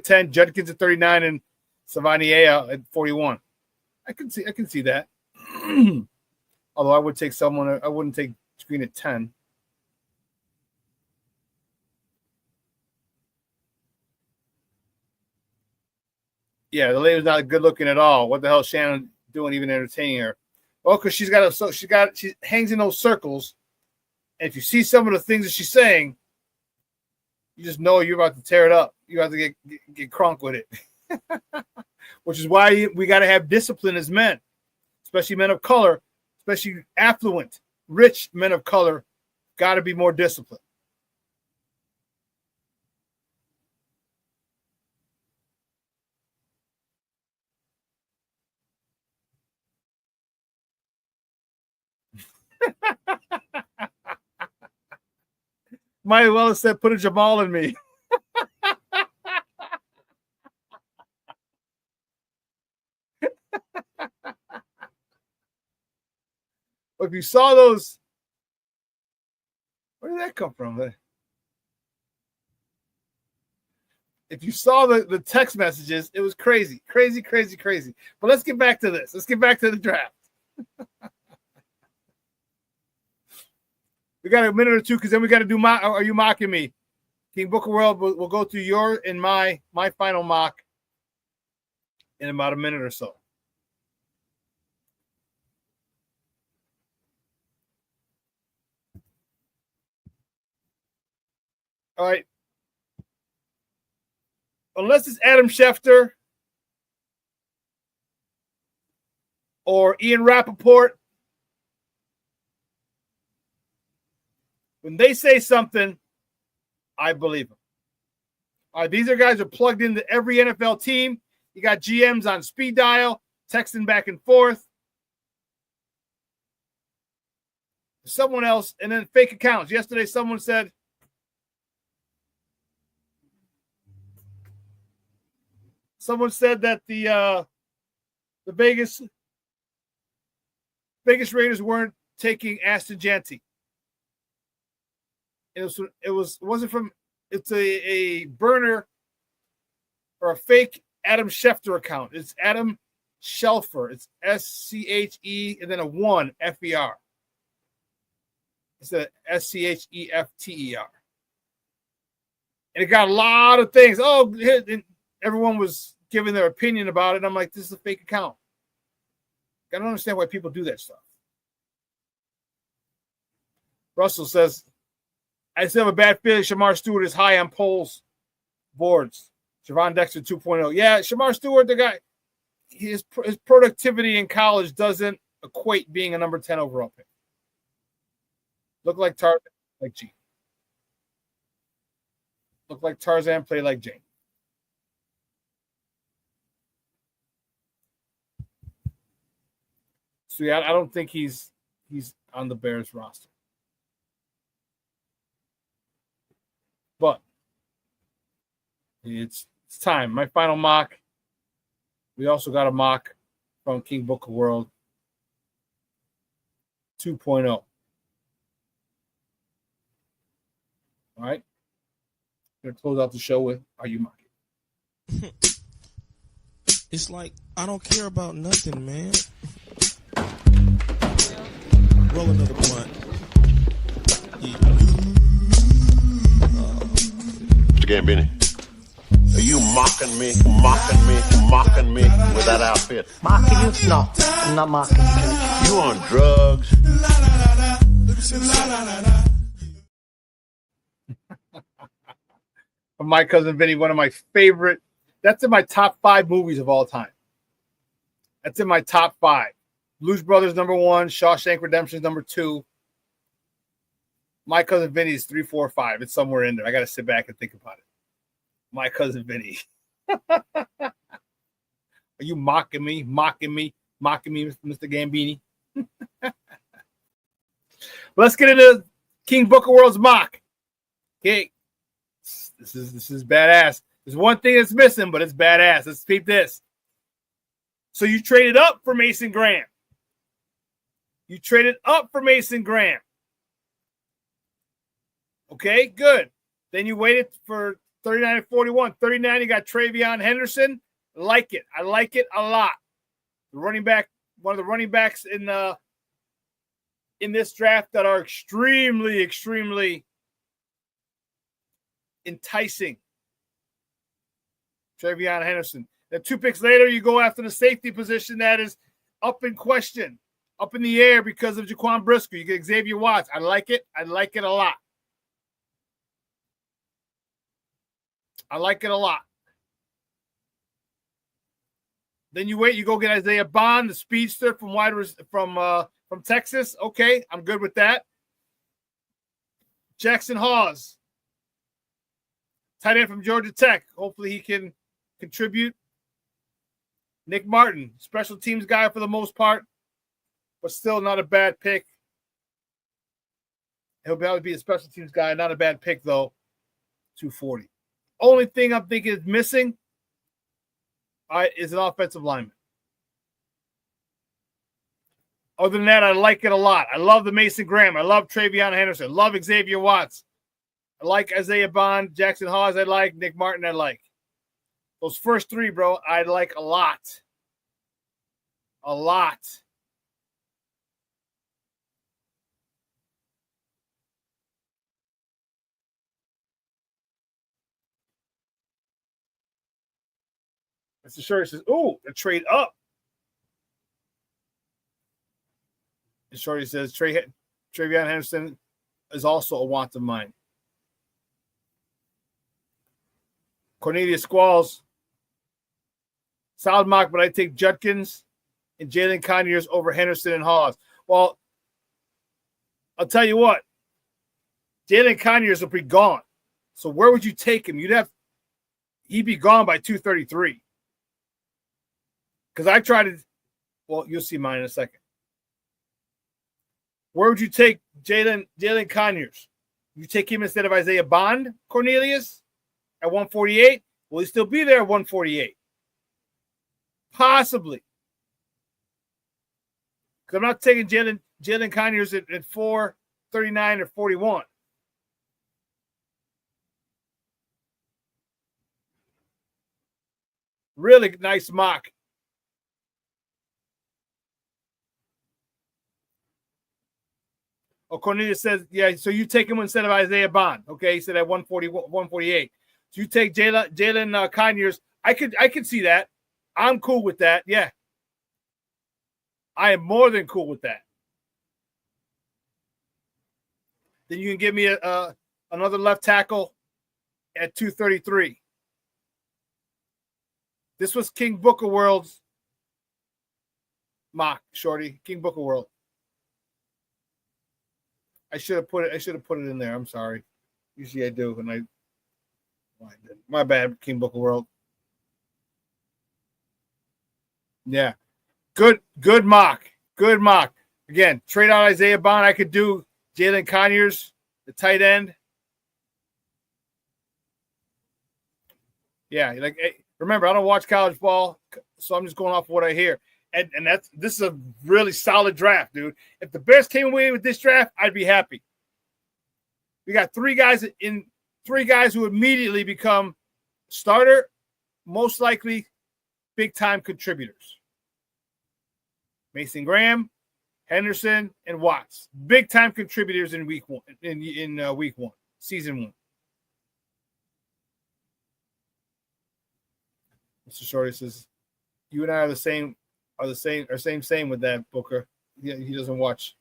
10, Judkins at 39, and Savanier at 41. I can see that. Although I would take I wouldn't take Green at 10. Yeah, the lady's not good looking at all. What the hell is Shannon doing even entertaining her? Well, because she hangs in those circles. And if you see some of the things that she's saying, you just know you're about to tear it up. You have to get crunk with it. Which is why we got to have discipline as men, especially men of color, especially affluent, rich men of color, got to be more disciplined. Might as well have said, put a Jamal in me. If you saw those, where did that come from? If you saw the text messages, it was crazy. But let's get back to this. Let's get back to the draft. We got a minute or two because then we got to do mock. Are you mocking me? King Booker World, we'll go through your and my final mock in about a minute or so. All right. Unless it's Adam Schefter or Ian Rappaport, when they say something, I believe them. All right, these are guys who are plugged into every NFL team. You got GMs on speed dial, texting back and forth. Someone else, and then fake accounts. Yesterday, someone said, that the Vegas Raiders weren't taking Aston Janty. It's a burner or a fake Adam Schefter account. It's Adam Shelfer. It's SCHE and then a 1 FER. It's a SCHEFTER. And it got a lot of things. Oh, and everyone was giving their opinion about it. And I'm like, this is a fake account. I don't understand why people do that stuff. Russell says, I still have a bad feeling Shamar Stewart is high on polls boards. Gervon Dexter 2.0. Yeah, Shamar Stewart, the guy, his productivity in college doesn't equate being a number 10 overall pick. Look like Tarzan, like G. Look like Tarzan, play like Jane. So yeah, I don't think he's on the Bears roster. But it's time. My final mock. We also got a mock from King Book of World 2.0. All right. I'm going to close out the show with Are You Mocking? It's like I don't care about nothing, man. Roll another blunt. Yeah. Mr. Gambini, are you mocking me with that outfit? Mocking you? No, I'm not mocking you. You on drugs? My Cousin Vinny, one of my favorite. That's in my top 5 movies of all time. That's in my top 5. Blues Brothers #1, Shawshank Redemption #2. My Cousin Vinny is 3, 4, 5. It's somewhere in there. I got to sit back and think about it. My Cousin Vinny. Are you mocking me, Mr. Gambini? Let's get into King Book of World's mock. Okay, this is badass. There's one thing that's missing, but it's badass. Let's peep this. So you traded up for Mason Graham. Okay, good. Then you waited for 39 and 41. 39, you got Travion Henderson. I like it a lot. The running back, one of the running backs in this draft that are extremely, extremely enticing. Travion Henderson. Then 2 picks later, you go after the safety position that is up in question, up in the air because of Jaquan Brisker. You get Xavier Watts. I like it a lot. Then you wait, you go get Isaiah Bond, the speedster from Texas. Okay, I'm good with that. Jackson Hawes, tight end from Georgia Tech. Hopefully he can contribute. Nick Martin, special teams guy for the most part, but still not a bad pick. He'll probably be a special teams guy, not a bad pick though. 240. Only thing I'm thinking is missing is an offensive lineman. Other than that, I like it a lot. I love the Mason Graham. I love Travion Henderson. I love Xavier Watts. I like Isaiah Bond. Jackson Hawes, I like. Nick Martin, I like. Those first 3, bro, I like a lot. Mr. Shirley says, ooh, a trade up. And Shorty says, Travion Henderson is also a want of mine. Cornelius Squalls, solid mock, but I take Judkins and Jalen Conyers over Henderson and Hawes. Well, I'll tell you what, Jalen Conyers will be gone. So where would you take him? He'd be gone by 233. Because I tried to, well, you'll see mine in a second. Where would you take Jalen Conyers? You take him instead of Isaiah Bond, Cornelius, at 148? Will he still be there at 148? Possibly. Because I'm not taking Jalen Conyers at 439 or 41. Really nice mock. Oh, Cornelius says, yeah, so you take him instead of Isaiah Bond. Okay, he said at 148. So you take Jalen Conyers. I could see that. I'm cool with that. Yeah. I am more than cool with that. Then you can give me another left tackle at 233. This was King Booker World's mock, Shorty. King Booker World. I should have put it in there. I'm sorry. Usually I do, and my bad, King Booker World. Yeah. Good mock. Good mock. Again, trade out Isaiah Bond. I could do Jalen Conyers, the tight end. Yeah, like remember, I don't watch college ball, so I'm just going off what I hear. And this is a really solid draft, dude. If the Bears came away with this draft, I'd be happy. We got three guys who immediately become starter, most likely big-time contributors. Mason Graham, Henderson, and Watts. Big-time contributors in week one, in week one, season one. Mr. Shorty says, you and I are same with that, Booker. He doesn't watch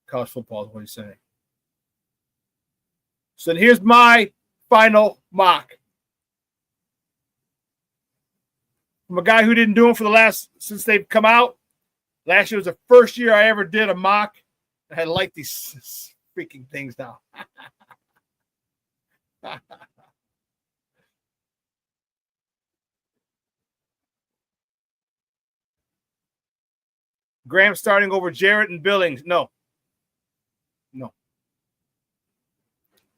college football is what he's saying. So here's my final mock. From a guy who didn't do them since they've come out. Last year was the first year I ever did a mock. I had like these freaking things now. Graham starting over Jarrett and Billings. No.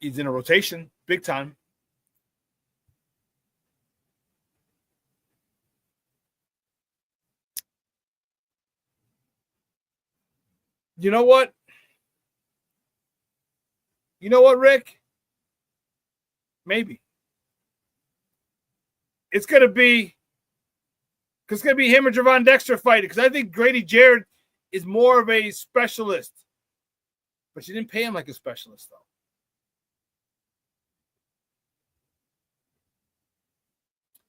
He's in a rotation, big time. You know what? Rick? Maybe. It's going to be him or Gervon Dexter fighting, because I think Grady Jarrett is more of a specialist. But you didn't pay him like a specialist, though.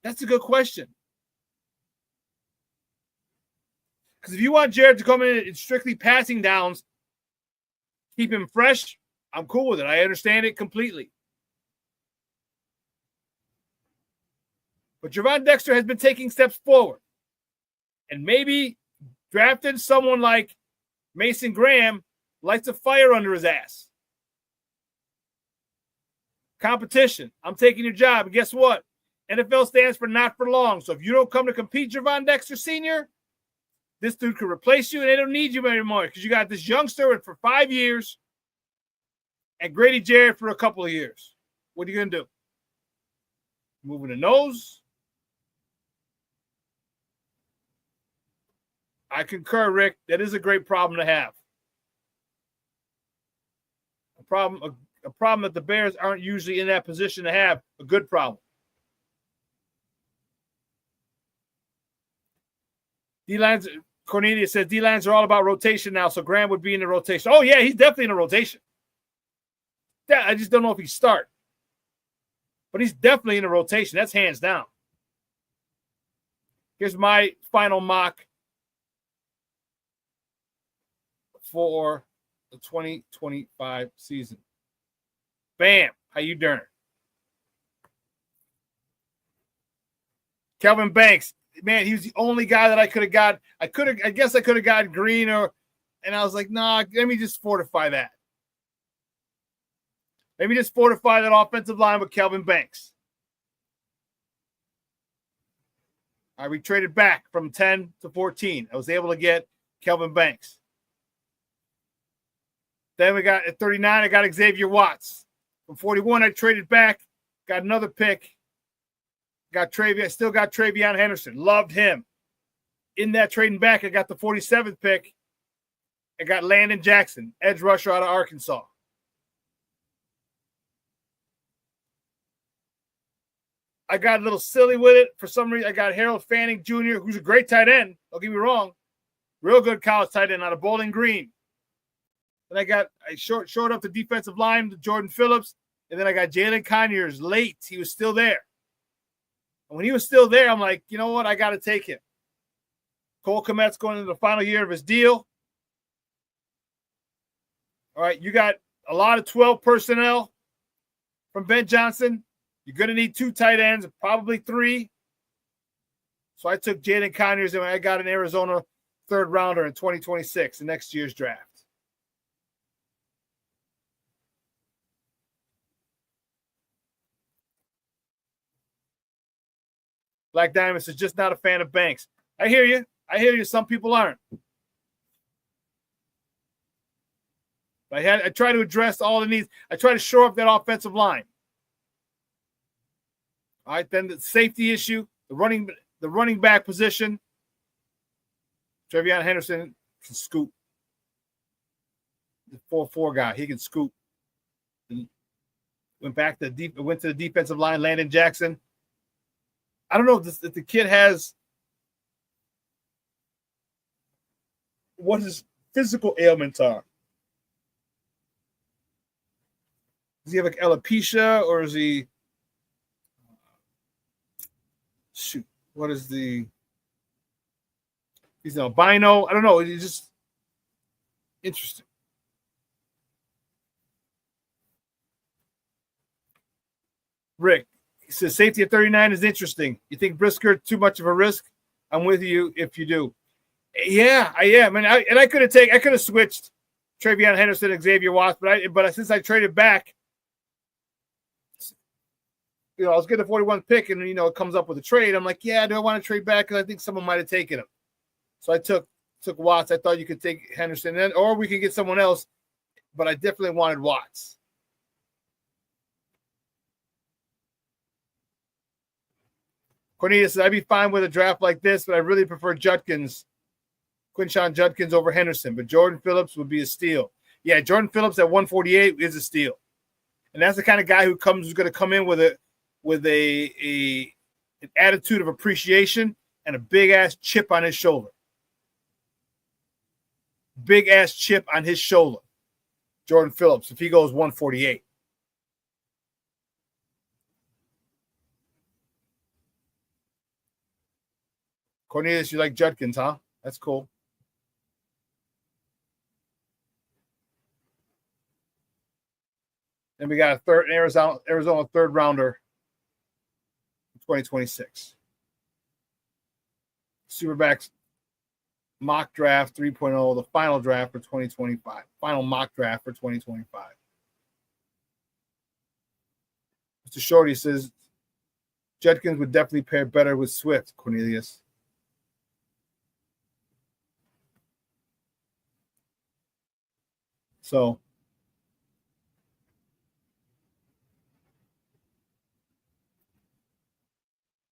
That's a good question. Because if you want Jarrett to come in and strictly passing downs, keep him fresh, I'm cool with it. I understand it completely. But Gervon Dexter has been taking steps forward. And maybe drafting someone like Mason Graham lights a fire under his ass. Competition. I'm taking your job. And guess what? NFL stands for not for long. So if you don't come to compete, Gervon Dexter Sr., this dude could replace you, and they don't need you anymore because you got this youngster for 5 years and Grady Jarrett for a couple of years. What are you going to do? Moving the nose? I concur, Rick. That is a great problem to have. A problem that the Bears aren't usually in that position to have. A good problem. D-lines, Cornelius says D-lines are all about rotation now, so Graham would be in the rotation. Oh, yeah, he's definitely in a rotation. Yeah, I just don't know if he start. But he's definitely in a rotation. That's hands down. Here's my final mock for the 2025 season. Bam. How you doing? Kelvin Banks. Man, he was the only guy that I could have got. I guess I could have gotten Green, and I was like, nah, let me just fortify that. Let me just fortify that offensive line with Kelvin Banks. We traded back from 10 to 14. I was able to get Kelvin Banks. Then we got at 39, I got Xavier Watts. From 41, I traded back, got another pick. Still got Travion Henderson. Loved him. In that trading back, I got the 47th pick. I got Landon Jackson, edge rusher out of Arkansas. I got a little silly with it. For some reason, I got Harold Fanning Jr., who's a great tight end. Don't get me wrong. Real good college tight end out of Bowling Green. Then I short up the defensive line to Jordan Phillips. And then I got Jalen Conyers late. He was still there. And when he was still there, I'm like, you know what? I got to take him. Cole Kmet's going into the final year of his deal. All right, you got a lot of 12 personnel from Ben Johnson. You're going to need 2 tight ends, probably 3. So I took Jalen Conyers, and I got an Arizona third rounder in 2026, the next year's draft. Black Diamond is just not a fan of Banks. I hear you. Some people aren't. I try to address all the needs. I try to shore up that offensive line. All right, then the safety issue, the running back position. Trevion Henderson can scoop. The 4-4 guy, he can scoop. Went to the defensive line. Landon Jackson. I don't know if the kid has what his physical ailments are. Does he have like alopecia, or is he? Shoot, what is the? He's an albino. I don't know. He's just interesting. Rick, he says safety at 39 is interesting. You think Brisker too much of a risk? I'm with you if you do. Yeah, I am. And I could have switched Trevion Henderson and Xavier Watts, but since I traded back, I was getting the 41th pick, and it comes up with a trade. I'm like, yeah, do I want to trade back? Because I think someone might have taken him. So I took Watts. I thought you could take Henderson, or we could get someone else, but I definitely wanted Watts. Cornelius says, I'd be fine with a draft like this, but I really prefer Quinshon Judkins over Henderson, but Jordan Phillips would be a steal. Yeah, Jordan Phillips at 148 is a steal. And that's the kind of guy who's going to come in with an attitude of appreciation and a big-ass chip on his shoulder. Big-ass chip on his shoulder. Jordan Phillips, if he goes 148. Cornelius, you like Judkins, huh? That's cool. And we got an Arizona third rounder in 2026. SuperBack's mock draft 3.0, the final draft for 2025. Final mock draft for 2025. Mr. Shorty says Judkins would definitely pair better with Swift, Cornelius. So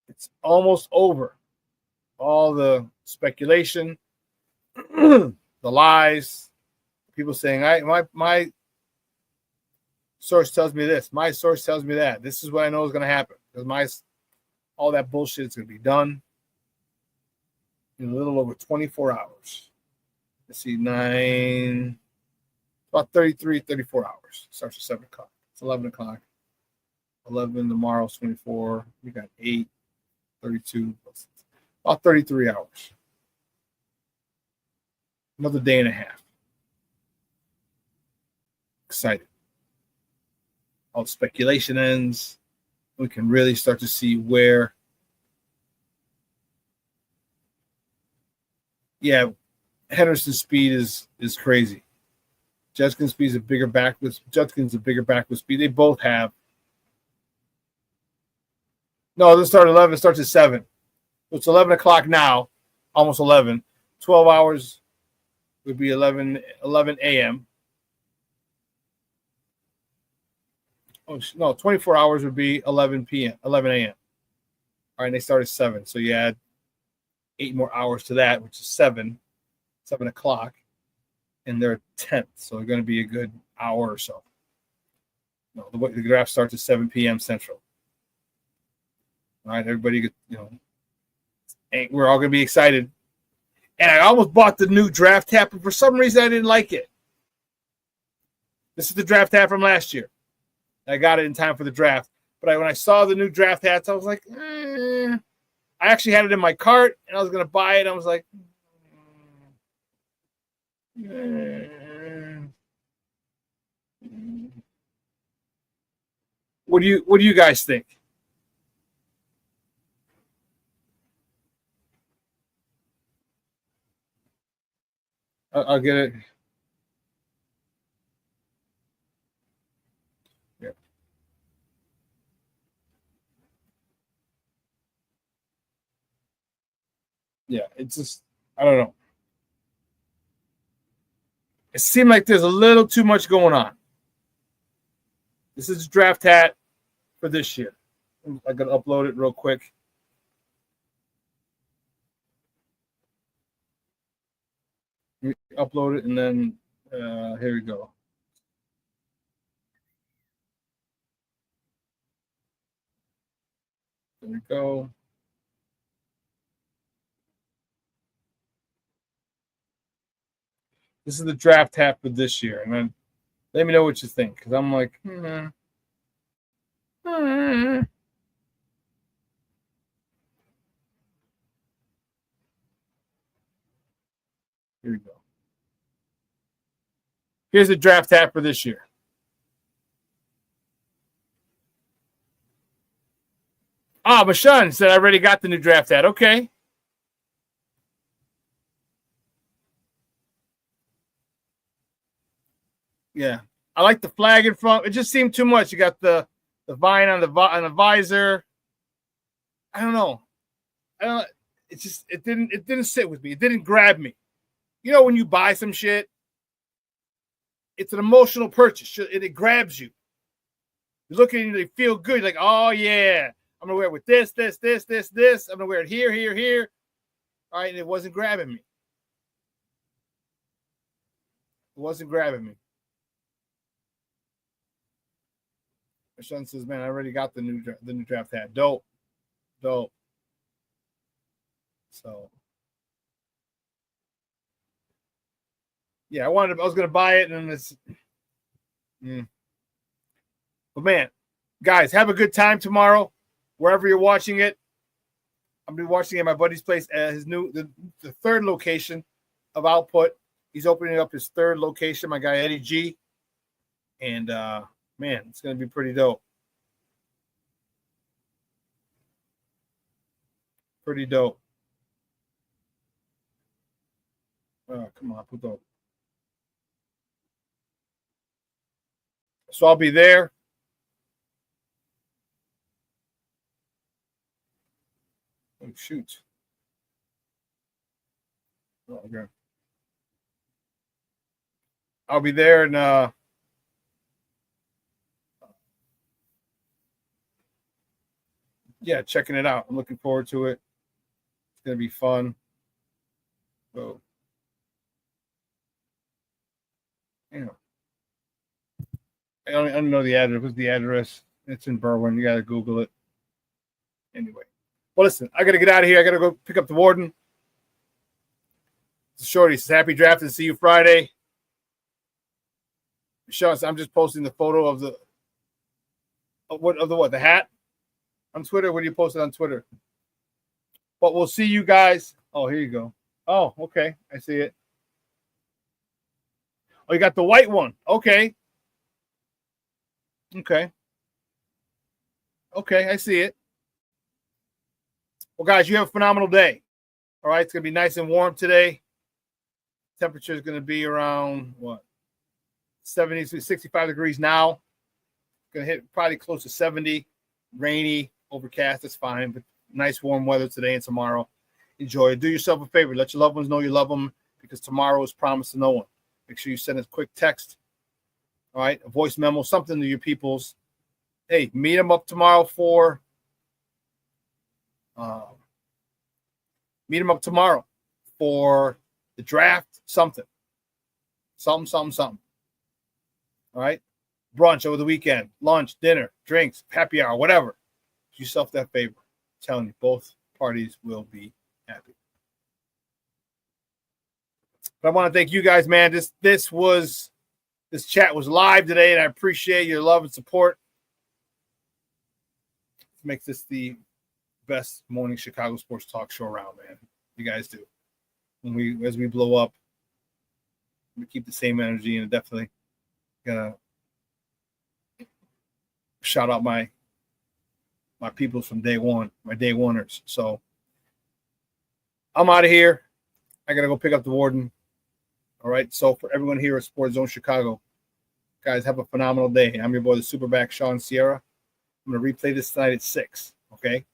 it's almost over. All the speculation, the lies, people saying, my source tells me this, my source tells me that. This is what I know is going to happen. Because all that bullshit is going to be done in a little over 24 hours. Let's see, about 34 hours. Starts at 7 o'clock. It's 11 o'clock. 11 tomorrow's 24. We got 8, 32. About 33 hours. Another day and a half. Excited. All the speculation ends. We can really start to see where. Yeah, Henderson's speed is crazy. Judkins' speed is a bigger back with speed. They both have. No, this starts at 11. It starts at 7. It's 11 o'clock now, almost 11. 12 hours would be 11 a.m. Oh, no, 24 hours would be 11 a.m. All right, and they start at 7. So you add 8 more hours to that, which is 7 o'clock. And they're 10th, so they're going to be a good hour or so. No, the draft starts at 7 p.m. Central. All right, everybody, and we're all going to be excited. And I almost bought the new draft tab, but for some reason I didn't like it. This is the draft tab from last year. I got it in time for the draft. But when I saw the new draft hats, I was like, I actually had it in my cart, and I was going to buy it. And I was like, what do you guys think? I'll get it. Yeah. Yeah, it's just, I don't know. It seemed like there's a little too much going on. This is a draft hat for this year. I'm going to upload it real quick. Upload it, and then here we go. There we go. This is the draft hat for this year, and then let me know what you think, because I'm like, Here we go. Here's the draft hat for this year. Bashan said I already got the new draft hat. Okay. Yeah. I like the flag in front. It just seemed too much. You got the vine on the visor. I don't know. It didn't sit with me. It didn't grab me. You know, when you buy some shit, it's an emotional purchase. It grabs you. You look at it, they feel good. You're like, oh yeah, I'm gonna wear it with this. I'm gonna wear it here. All right, and it wasn't grabbing me. It wasn't grabbing me. My son says, "Man, I already got the new draft hat. Dope. So, yeah, I was gonna buy it, and it's. But man, guys, have a good time tomorrow, wherever you're watching it. I'm gonna be watching it at my buddy's place at the third location of Output. He's opening up his third location, my guy Eddie G. And man, it's gonna be pretty dope. Pretty dope. Oh, come on, put dope. So I'll be there. Oh, shoot. Oh, okay. I'll be there, and yeah, checking it out. I'm looking forward to it. It's gonna be fun. So, I don't know the address. What's the address? It's in Berwyn. You gotta Google it. Anyway, well, listen, I gotta get out of here. I gotta go pick up the warden. Shorty says, "Happy draft and see you Friday." Shawn, I'm just posting the photo of the hat on Twitter. What do you post it on Twitter? But we'll see you guys. Oh, here you go. Oh, okay. I see it. Oh, you got the white one. Okay. Okay, I see it. Well, guys, you have a phenomenal day. All right, it's going to be nice and warm today. Temperature is going to be around, 70 to 65 degrees now. Going to hit probably close to 70. Rainy, overcast, that's fine. But nice warm weather today and tomorrow. Enjoy it. Do yourself a favor. Let your loved ones know you love them, because tomorrow is promised to no one. Make sure you send a quick text. All right, a voice memo, something to your peoples. Hey, meet them up tomorrow for the draft. Something. All right, brunch over the weekend, lunch, dinner, drinks, happy hour, whatever. Do yourself that favor. I'm telling you, both parties will be happy. But I want to thank you guys, man. This chat was live today, and I appreciate your love and support. makes this the best morning Chicago sports talk show around, man. You guys do. As we blow up, we keep the same energy, and definitely gonna shout out my peoples from day one, my day oneers. So I'm out of here. I gotta go pick up the warden. All right. So for everyone here at Sports Zone Chicago, guys, have a phenomenal day. I'm your boy, the Superback, Shawn Sierra. I'm gonna replay this tonight at 6. Okay.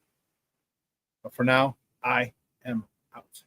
But for now, I am out.